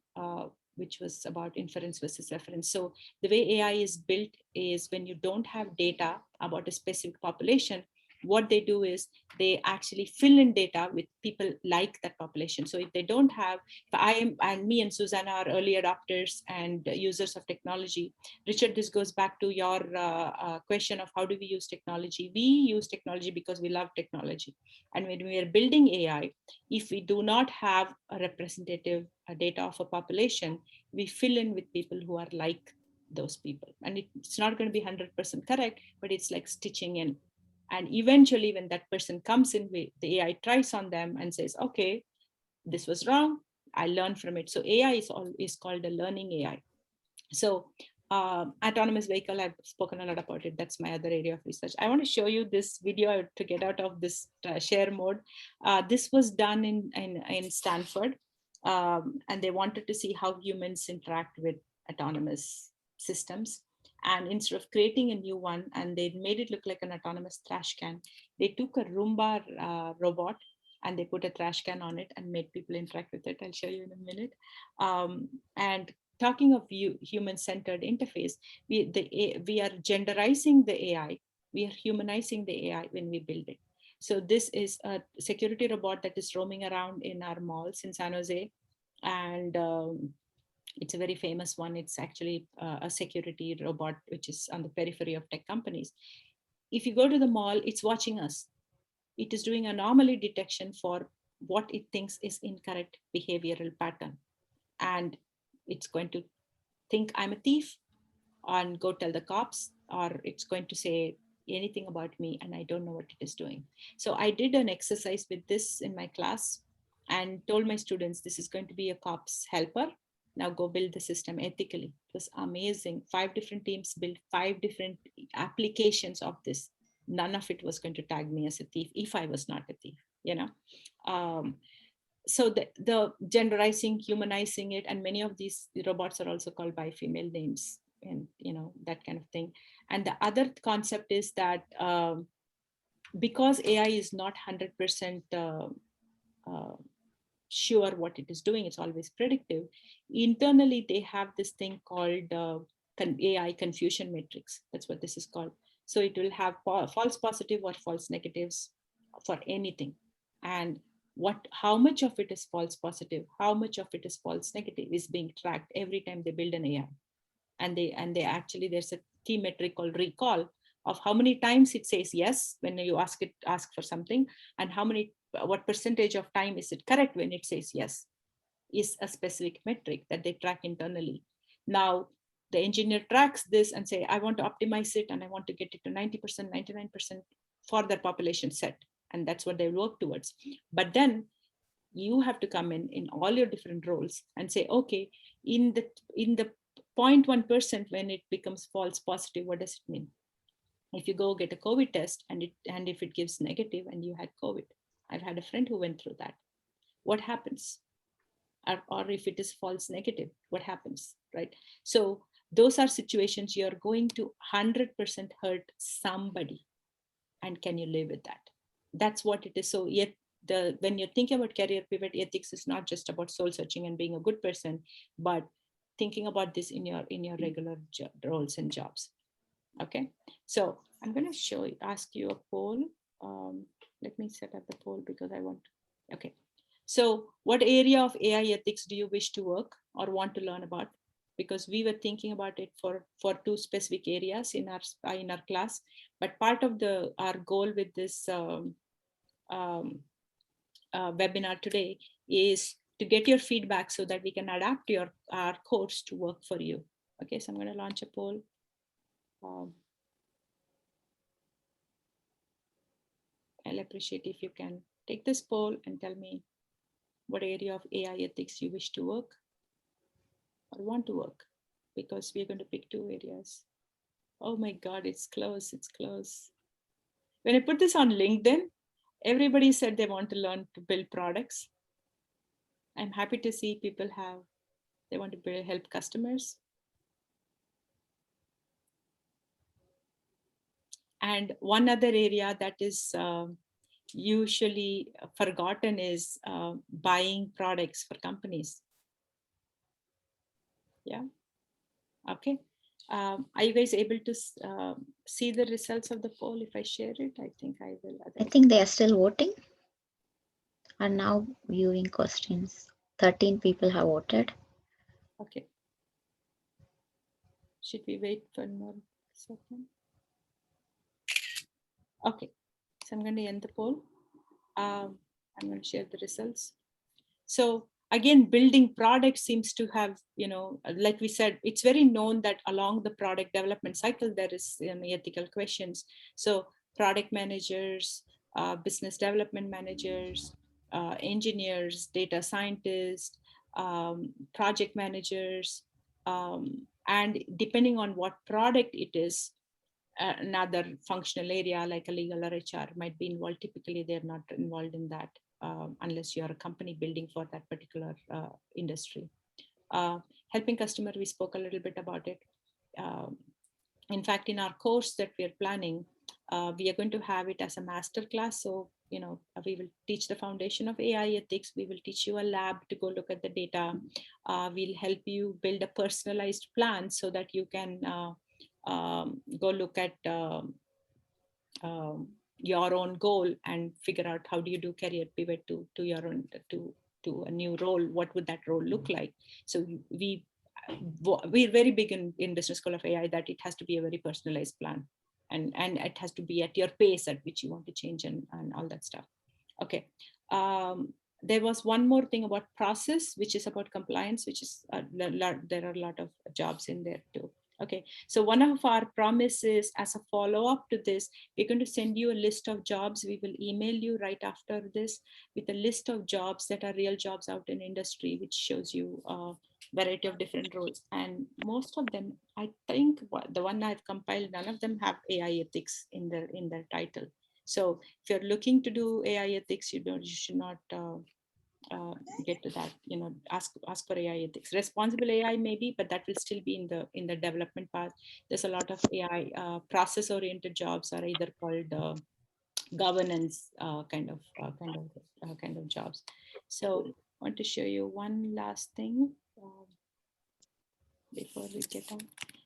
which was about inference versus reference. So the way AI is built is when you don't have data about a specific population, what they do is they actually fill in data with people like that population. So if they don't have, if I am, and me and Susanna are early adopters and users of technology. Richard, this goes back to your question of how do we use technology? We use technology because we love technology. And when we are building AI, if we do not have a representative data of a population, we fill in with people who are like those people. And it's not going to be 100% correct, but it's like stitching in. And eventually, when that person comes in, the AI tries on them and says, okay, this was wrong. I learned from it. So AI is called a learning AI. So autonomous vehicle, I've spoken a lot about it. That's my other area of research. I want to show you this video to get out of this share mode. This was done in Stanford, and they wanted to see how humans interact with autonomous systems. And instead of creating a new one, and they made it look like an autonomous trash can, they took a Roomba robot and they put a trash can on it and made people interact with it. I'll show you in a minute. And talking of human-centered interface, we are genderizing the AI, we are humanizing the AI when we build it. So this is a security robot that is roaming around in our malls in San Jose, and it's a very famous one. It's actually a security robot which is on the periphery of tech companies. If you go to the mall, it's watching us. It is doing anomaly detection for what it thinks is incorrect behavioral pattern. And it's going to think I'm a thief and go tell the cops, or it's going to say anything about me and I don't know what it is doing. So I did an exercise with this in my class and told my students, this is going to be a cop's helper. Now go build the system ethically. It was amazing. 5 different teams built 5 different applications of this. None of it was going to tag me as a thief if I was not a thief, you know. So the genderizing, humanizing it, and many of these robots are also called by female names, and you know, that kind of thing. And the other concept is that because AI is not 100% sure what it is doing, it's always predictive. Internally, they have this thing called AI confusion matrix. That's what this is called. So it will have false positive or false negatives for anything. And how much of it is false positive, how much of it is false negative is being tracked every time they build an AI. And they actually, there's a key metric called recall of how many times it says yes when you ask for something, and what percentage of time is it correct when it says yes, is a specific metric that they track internally. Now the engineer tracks this and say, I want to optimize it and I want to get it to 90%, 99% for their population set. And that's what they work towards. But then you have to come in all your different roles and say, okay, in the 0.1% when it becomes false positive, what does it mean? If you go get a COVID test and if it gives negative and you had COVID, I've had a friend who went through that. What happens? Or if it is false negative, what happens, right? So those are situations you're going to 100% hurt somebody. And can you live with that? That's what it is. So yet when you're thinking about career pivot, ethics is not just about soul searching and being a good person, but thinking about this in your regular roles and jobs. Okay, so I'm going to ask you a poll. Let me set up the poll because I want. Okay, so what area of AI ethics do you wish to work or want to learn about? Because we were thinking about it for 2 specific areas in our class, but part of our goal with this webinar today is to get your feedback so that we can adapt our course to work for you. Okay, so I'm going to launch a poll. I'll appreciate if you can take this poll and tell me what area of AI ethics you wish to work or want to work, because we're going to pick 2 areas. Oh my God, it's close, it's close. When I put this on LinkedIn, Everybody said they want to learn to build products. I'm happy to see people they want to help customers. And one other area that is usually forgotten is buying products for companies. Yeah. Okay. Are you guys able to see the results of the poll? If I share it, I think I will. I think they are still voting. Are now viewing questions. 13 people have voted. Okay. Should we wait for more second? Okay. So I'm going to end the poll. I'm going to share the results. So again, building products seems to have, like we said, it's very known that along the product development cycle, there is ethical questions. So product managers, business development managers, engineers, data scientists, project managers, and depending on what product it is, another functional area like a legal or HR might be involved. Typically, they're not involved in that unless you're a company building for that particular industry. Helping customer, we spoke a little bit about it. In fact, in our course that we're planning, we are going to have it as a master class. So, we will teach the foundation of AI ethics. We will teach you a lab to go look at the data. We'll help you build a personalized plan so that you can go look at your own goal and figure out how do you do career pivot to your own to a new role. What would that role look like? So we're very big in Business School of AI that it has to be a very personalized plan, and it has to be at your pace at which you want to change and all that stuff. Okay. There was one more thing about process, which is about compliance, which is there are a lot of jobs in there too. Okay, so one of our promises as a follow-up to this, we're going to send you a list of jobs. We will email you right after this with a list of jobs that are real jobs out in industry, which shows you a variety of different roles. And most of them, I think the one I've compiled, none of them have AI ethics in their title. So if you're looking to do AI ethics, you should not get to that. Ask for AI ethics. Responsible AI maybe, but that will still be in the development path. There's a lot of AI process-oriented jobs are either called governance kind of jobs. So I want to show you one last thing before we get on.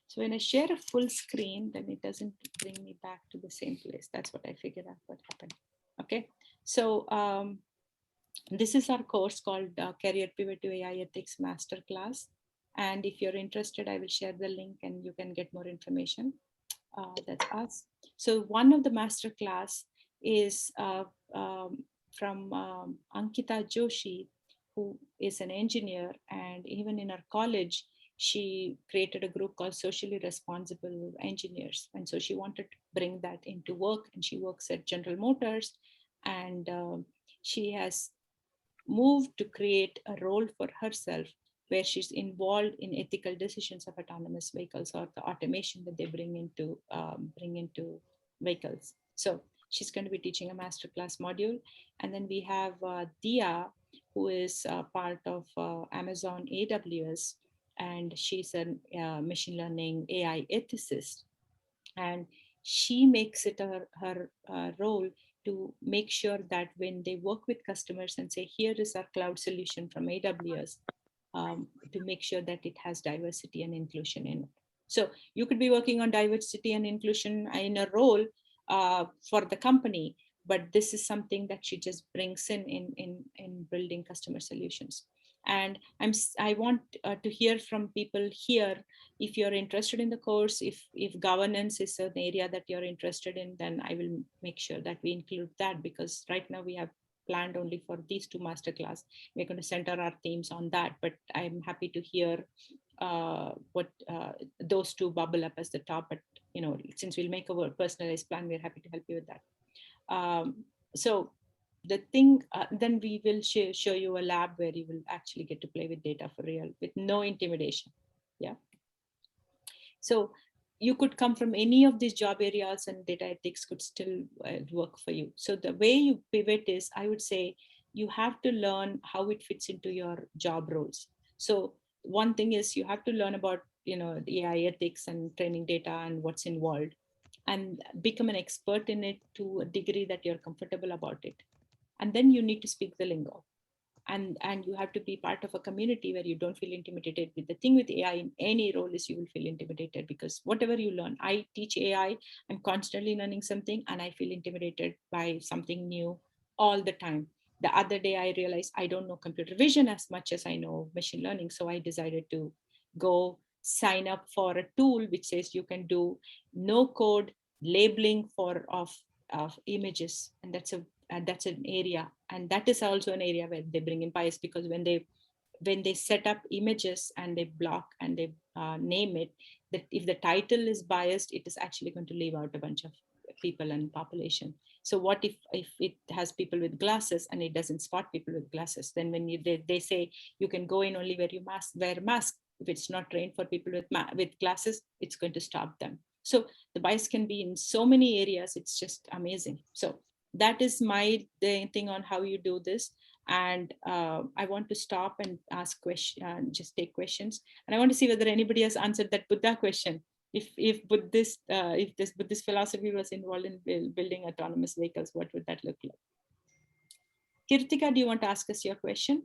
So when I share a full screen, then it doesn't bring me back to the same place. That's what I figured out what happened. Okay, so this is our course called CareerPivot to AI Ethics Masterclass. And if you're interested, I will share the link and you can get more information. That's us. So one of the masterclass is from Ankita Joshi, who is an engineer, and even in her college, she created a group called Socially Responsible Engineers. And so she wanted to bring that into work, and she works at General Motors, and she has moved to create a role for herself where she's involved in ethical decisions of autonomous vehicles or the automation that they bring into vehicles. So she's going to be teaching a masterclass module. And then we have Dia, who is part of Amazon AWS, and she's a machine learning AI ethicist. And she makes it her role to make sure that when they work with customers and say, here is our cloud solution from AWS, to make sure that it has diversity and inclusion in it. So you could be working on diversity and inclusion in a role for the company, but this is something that she just brings in building customer solutions. And I want to hear from people here. If you're interested in the course, if governance is an area that you're interested in, then I will make sure that we include that, because right now we have planned only for these two masterclass. We're going to center our themes on that, but I'm happy to hear what those two bubble up as the top. But since we'll make a personalized plan, we're happy to help you with that. So the thing, then we will show you a lab where you will actually get to play with data for real with no intimidation. Yeah. So you could come from any of these job areas and data ethics could still work for you. So the way you pivot is, I would say, you have to learn how it fits into your job roles. So one thing is you have to learn about, the AI ethics and training data and what's involved, and become an expert in it to a degree that you're comfortable about it. And then you need to speak the lingo, and you have to be part of a community where you don't feel intimidated. With the thing with AI in any role is you will feel intimidated, because whatever you learn, I teach AI, I'm constantly learning something and I feel intimidated by something new all the time. The other day I realized I don't know computer vision as much as I know machine learning, so I decided to go sign up for a tool which says you can do no code labeling of images, and that's an area, and that is also an area where they bring in bias, because when they set up images and they block and they name it, that if the title is biased, it is actually going to leave out a bunch of people and population. So what if it has people with glasses and it doesn't spot people with glasses? Then when they say you can go in only where you wear a mask, if it's not trained for people with glasses, it's going to stop them. So the bias can be in so many areas, it's just amazing. So that is my thing on how you do this. And I want to stop and ask questions, just take questions, and I want to see whether anybody has answered that Buddha question. If this Buddhist philosophy was involved in building autonomous vehicles, what would that look like? Kirtika, do you want to ask us your question?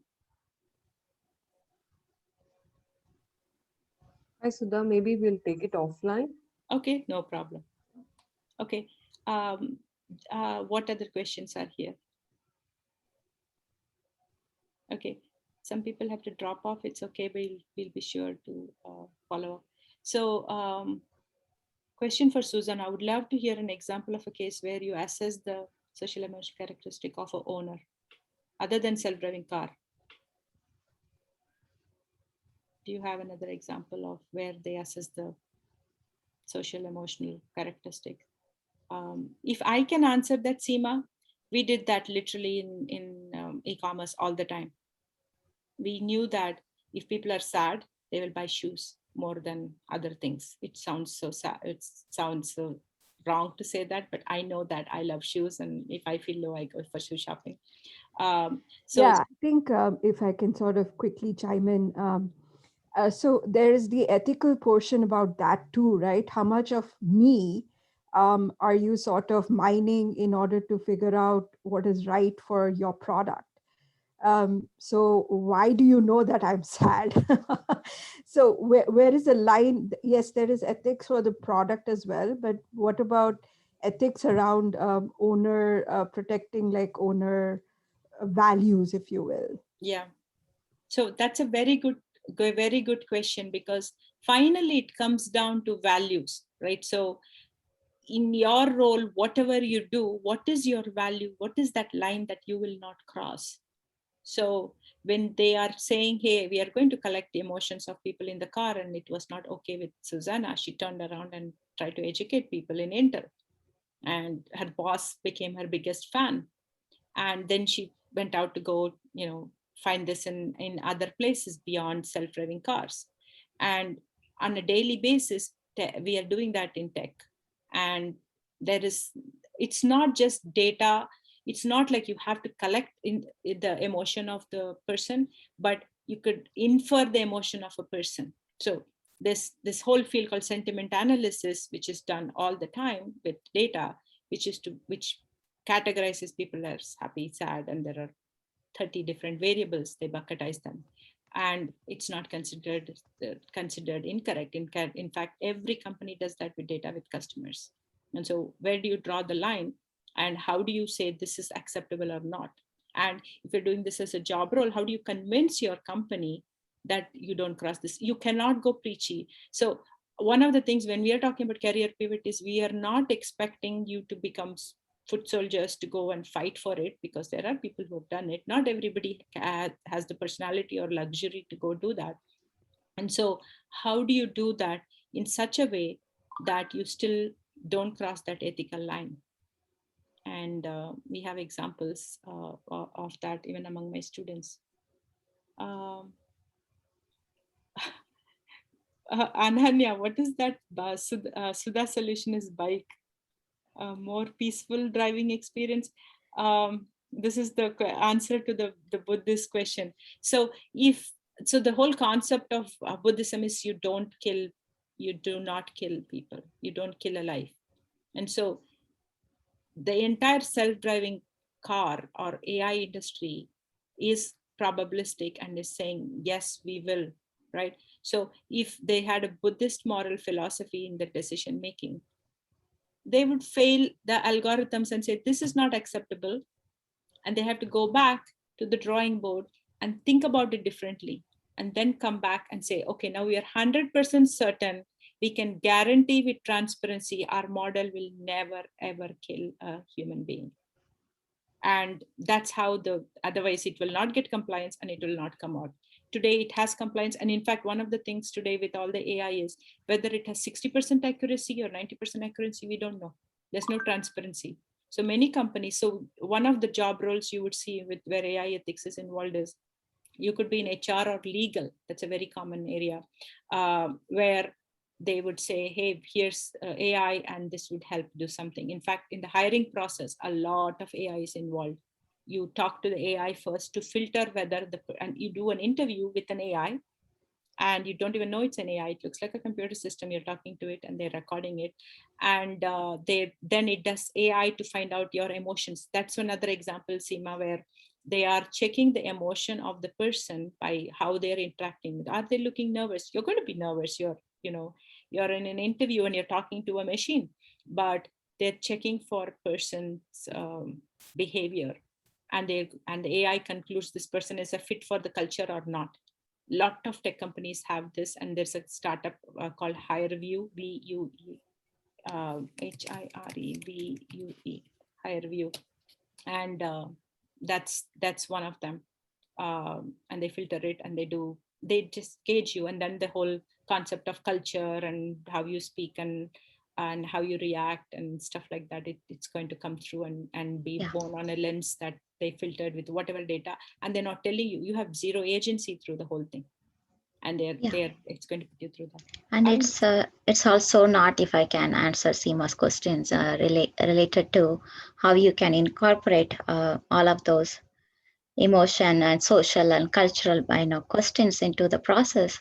Hi, Sudha. Maybe we'll take it offline. Okay, no problem. Okay. What other questions are here? Okay, some people have to drop off. It's okay, but we'll be sure to follow up. So question for Susan, I would love to hear an example of a case where you assess the social emotional characteristic of an owner other than self-driving car. Do you have another example of where they assess the social emotional characteristic? If I can answer that, Seema, we did that literally in e-commerce all the time. We knew that if people are sad, they will buy shoes more than other things. It sounds so sad. It sounds so wrong to say that, but I know that I love shoes, and if I feel low, I go for shoe shopping. So yeah, I think if I can sort of quickly chime in. So there is the ethical portion about that too, right? How much of me are you sort of mining in order to figure out what is right for your product? So why do you know that I'm sad? So where is the line? Yes, there is ethics for the product as well, but what about ethics around owner protecting like owner values, if you will? yeah, so that's a very good question, because finally it comes down to values, right? So in your role, whatever you do, what is your value? What is that line that you will not cross? So when they are saying, hey, we are going to collect the emotions of people in the car, and it was not okay with Susanna, she turned around and tried to educate people in Intel, and her boss became her biggest fan. And then she went out to go, find this in other places beyond self-driving cars. And on a daily basis, we are doing that in tech. And it's not just data. It's not like you have to collect in the emotion of the person, but you could infer the emotion of a person. So this whole field called sentiment analysis, which is done all the time with data, which categorizes people as happy, sad, and there are 30 different variables. They bucketize them, and it's not considered incorrect. In fact, every company does that with data with customers. And so where do you draw the line, and how do you say this is acceptable or not? And if you're doing this as a job role, how do you convince your company that you don't cross this? You cannot go preachy. So one of the things when we are talking about career pivot is we are not expecting you to become foot soldiers to go and fight for it, because there are people who have done it. Not everybody has the personality or luxury to go do that. And so how do you do that in such a way that you still don't cross that ethical line? And we have examples of that even among my students. Ananya, what is that? Sudha solution is bike. More peaceful driving experience. This is the answer to the Buddhist question. So the whole concept of Buddhism is you do not kill people, you don't kill a life. And so the entire self-driving car or AI industry is probabilistic and is saying, yes, we will, right? So if they had a Buddhist moral philosophy in the decision making, they would fail the algorithms and say, this is not acceptable. And they have to go back to the drawing board and think about it differently. And then come back and say, okay, now we are 100% certain, we can guarantee with transparency, our model will never, ever kill a human being. And that's how otherwise it will not get compliance and it will not come out. Today it has compliance. And in fact, one of the things today with all the AI is whether it has 60% accuracy or 90% accuracy, we don't know. There's no transparency. So many companies, so one of the job roles you would see with where AI ethics is involved is you could be in HR or legal. That's a very common area where they would say, hey, here's AI and this would help do something. In fact, in the hiring process, a lot of AI is involved. You talk to the AI first to filter whether and you do an interview with an AI and you don't even know it's an AI. It looks like a computer system. You're talking to it and they're recording it. And then it does AI to find out your emotions. That's another example, Seema, where they are checking the emotion of the person by how they're interacting. Are they looking nervous? You're going to be nervous. You're in an interview and you're talking to a machine, but they're checking for person's behavior. And the AI concludes this person is a fit for the culture or not. Lot of tech companies have this, and there's a startup called HireVue, HireVue, HireVue, and that's one of them. And they filter it, and they just gauge you, and then the whole concept of culture and how you speak and how you react and stuff like that, it's going to come through and be born on a lens that they filtered with whatever data, and they're not telling you have zero agency through the whole thing, and it's going to put you through that. And it's also not, if I can answer Seema's questions related to how you can incorporate all of those emotion and social and cultural questions into the process.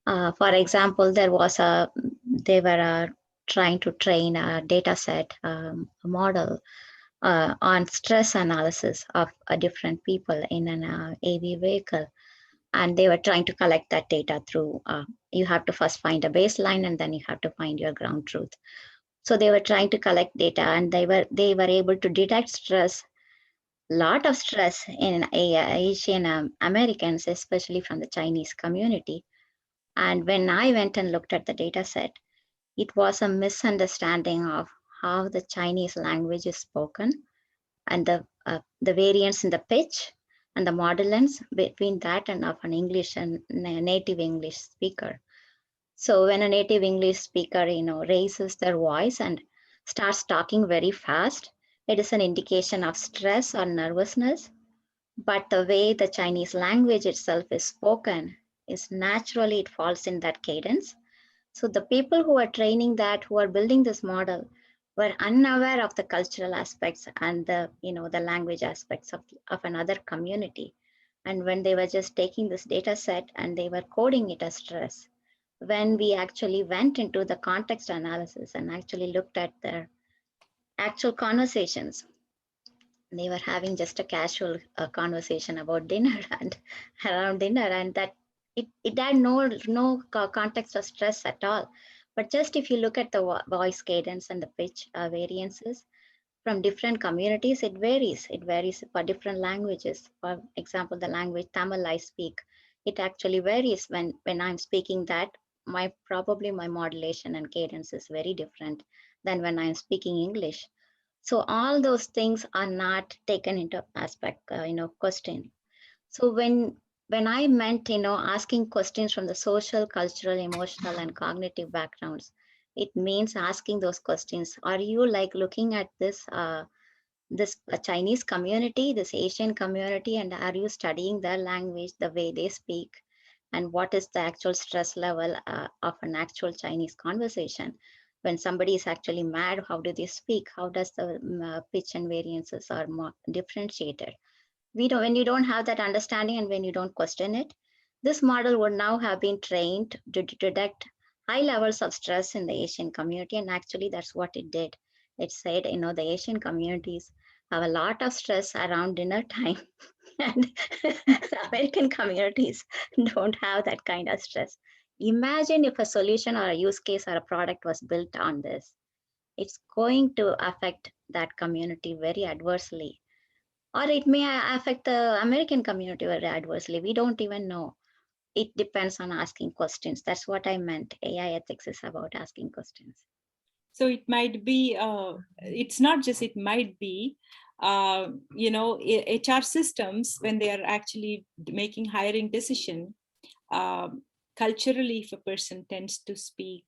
For example, they were trying to train a data set, a model on stress analysis of different people in an AV vehicle. And they were trying to collect that data through, you have to first find a baseline and then you have to find your ground truth. So they were trying to collect data, and they were able to detect stress, lot of stress in Asian Americans, especially from the Chinese community. And when I went and looked at the data set, it was a misunderstanding of how the Chinese language is spoken and the variance in the pitch and the modulants between that and of an English and native English speaker. So when a native English speaker, raises their voice and starts talking very fast, it is an indication of stress or nervousness. But the way the Chinese language itself is spoken is naturally, it falls in that cadence. So the people who are training that, who are building this model, were unaware of the cultural aspects and the language aspects of another community. And when they were just taking this data set and they were coding it as stress, when we actually went into the context analysis and actually looked at their actual conversations, they were having just a casual conversation about dinner and around dinner, and that it had no context of stress at all. But just if you look at the voice cadence and the pitch variances from different communities, it varies for different languages. For example, the language Tamil I speak, it actually varies. When I'm speaking that, probably my modulation and cadence is very different than when I'm speaking English. So all those things are not taken into aspect, question. So when I meant, asking questions from the social, cultural, emotional, and cognitive backgrounds, it means asking those questions. Are you looking at this Chinese community, this Asian community, and are you studying their language, the way they speak? and what is the actual stress level of an actual Chinese conversation. When somebody is actually mad, how do they speak? How does the pitch and variances are more differentiated? We don't, when you don't have that understanding and when you don't question it, this model would now have been trained to detect high levels of stress in the Asian community. And actually that's what it did. It said, the Asian communities have a lot of stress around dinner time and the American communities don't have that kind of stress. Imagine if a solution or a use case or a product was built on this. It's going to affect that community very adversely, or it may affect the American community very adversely. We don't even know. It depends on asking questions. That's what I meant. AI ethics is about asking questions. So it might be, it's not just it might be, HR systems, when they are actually making hiring decision, culturally, if a person tends to speak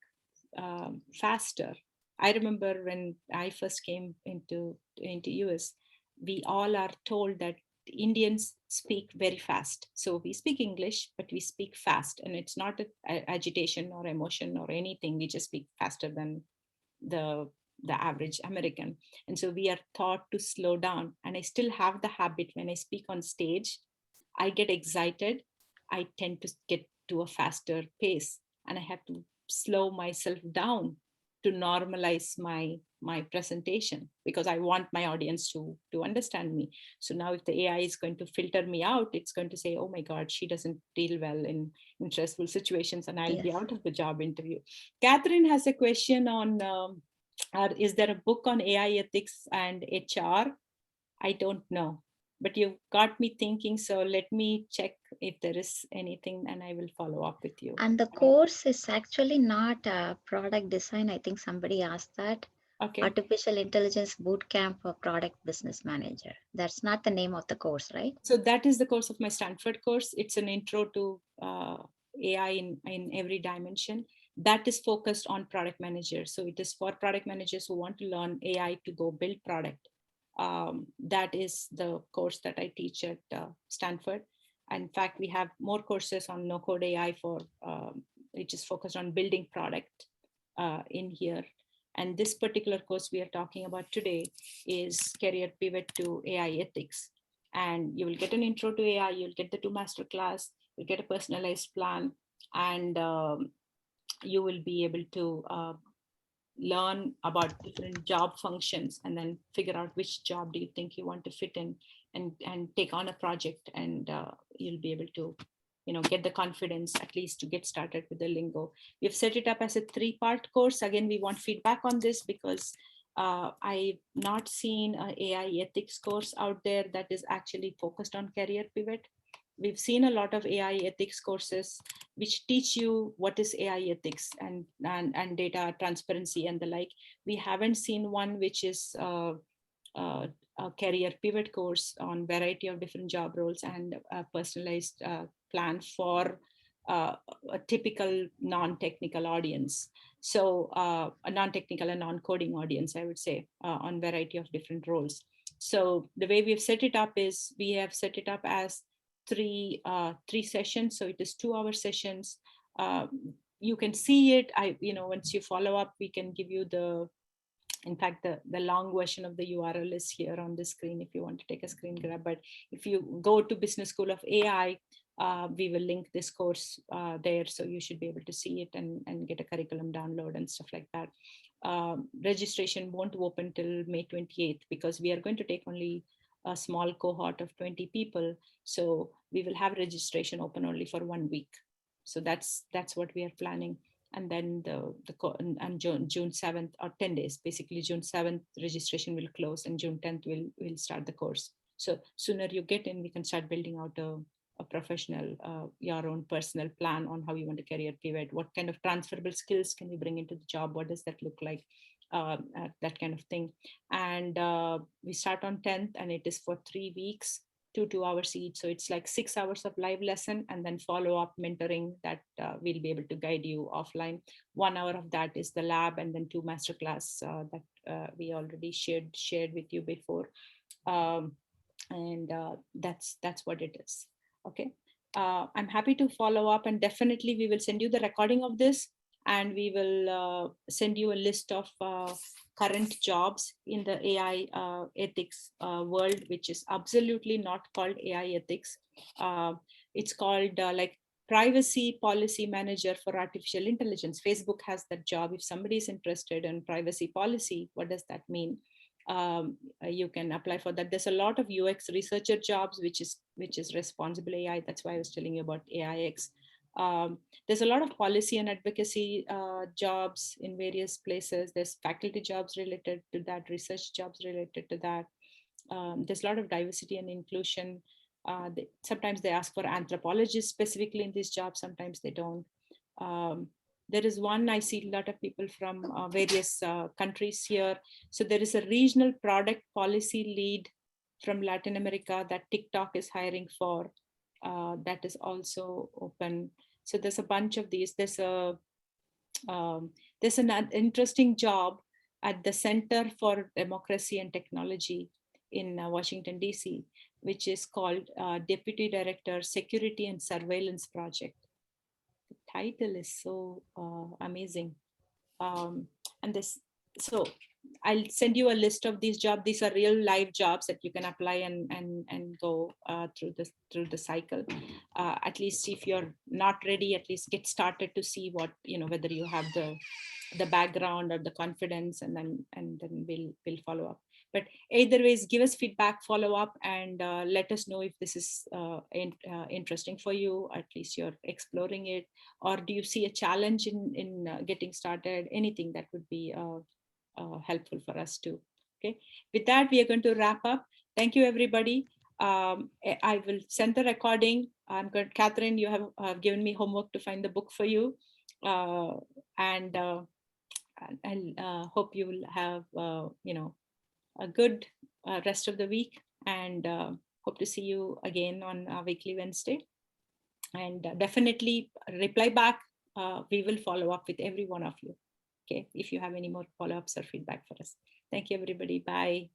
faster. I remember when I first came into US, we all are told that Indians speak very fast. So we speak English, but we speak fast, and it's not agitation or emotion or anything. We just speak faster than the average American. And so we are taught to slow down. And I still have the habit when I speak on stage, I get excited. I tend to get to a faster pace, and I have to slow myself down to normalize my presentation, because I want my audience to understand me. So now if the AI is going to filter me out, it's going to say, oh my God, she doesn't deal well in stressful situations, and I'll be out of the job interview. Catherine has a question on, is there a book on AI ethics and HR? I don't know, but you've got me thinking. So let me check if there is anything, and I will follow up with you. And the course is actually not product design. I think somebody asked that. Okay. Artificial Intelligence Bootcamp for Product Business Manager. That's not the name of the course, right? So that is the course of my Stanford course. It's an intro to AI in every dimension. That is focused on product managers. So it is for product managers who want to learn AI to go build product. That is the course that I teach at Stanford. In fact, we have more courses on no code AI for which is focused on building product in here. And this particular course we are talking about today is Career Pivot to AI Ethics. And you will get an intro to AI, you'll get the 2 master class, you'll get a personalized plan, and you will be able to learn about different job functions, and then figure out which job do you think you want to fit in, and take on a project, and you'll be able to get the confidence at least to get started with the lingo. We've set it up as a 3-part course. Again, we want feedback on this, because I've not seen an AI ethics course out there that is actually focused on career pivot. We've seen a lot of AI ethics courses which teach you what is AI ethics and data transparency and the like. We haven't seen one which is a career pivot course on variety of different job roles and a personalized plan for a typical non-technical audience. So a non-technical and non-coding audience, I would say, on variety of different roles. So the way we've set it up is we have set it up as three sessions. So it is 2-hour sessions. You can see it. Once you follow up, we can give you in fact, the long version of the URL is here on the screen if you want to take a screen grab. But if you go to Business School of AI, we will link this course there. So you should be able to see it and get a curriculum download and stuff like that. Registration won't open till May 28th, because we are going to take only a small cohort of 20 people. So we will have registration open only for 1 week. So that's what we are planning. And then on June 7th, or 10 days, basically June 7th, registration will close, and June 10th we'll start the course. So sooner you get in, we can start building out a professional, your own personal plan on how you want to career pivot. What kind of transferable skills can you bring into the job? What does that look like? That kind of thing. And we start on 10th, and it is for 3 weeks, 2 hours each. So it's like 6 hours of live lesson, and then follow up mentoring that we'll be able to guide you offline. 1 hour of that is the lab, and then 2 masterclass that we already shared with you before. And that's what it is. Okay. I'm happy to follow up, and definitely we will send you the recording of this, and we will send you a list of current jobs in the AI ethics world, which is absolutely not called AI ethics. It's called like privacy policy manager for artificial intelligence. Facebook has that job. If somebody is interested in privacy policy, what does that mean? You can apply for that. There's a lot of UX researcher jobs, which is responsible AI. That's why I was telling you about AIX. There's a lot of policy and advocacy jobs in various places. There's faculty jobs related to that, research jobs related to that. There's a lot of diversity and inclusion. Sometimes they ask for anthropologists specifically in these jobs, sometimes they don't. There is one, I see a lot of people from various countries here. So there is a regional product policy lead from Latin America that TikTok is hiring for. That is also open. So there's a bunch of these. There's an interesting job at the Center for Democracy and Technology in Washington, D.C., which is called Deputy Director, Security and Surveillance Project. The title is so amazing. And this, so I'll send you a list of these jobs. These are real live jobs that you can apply and go through the cycle. At least if you're not ready, at least get started to see what, whether you have the background or the confidence, and then we'll follow up. But either ways, give us feedback, follow up, and let us know if this is interesting for you. At least you're exploring it, or do you see a challenge in getting started? Anything that would be helpful for us too. Okay. With that, we are going to wrap up. Thank you, everybody. I will send the recording. I'm good. Catherine, you have given me homework to find the book for you, and I hope you will have a good rest of the week, and hope to see you again on weekly Wednesday. And definitely reply back. We will follow up with every one of you. Okay, if you have any more follow-ups or feedback for us. Thank you, everybody. Bye.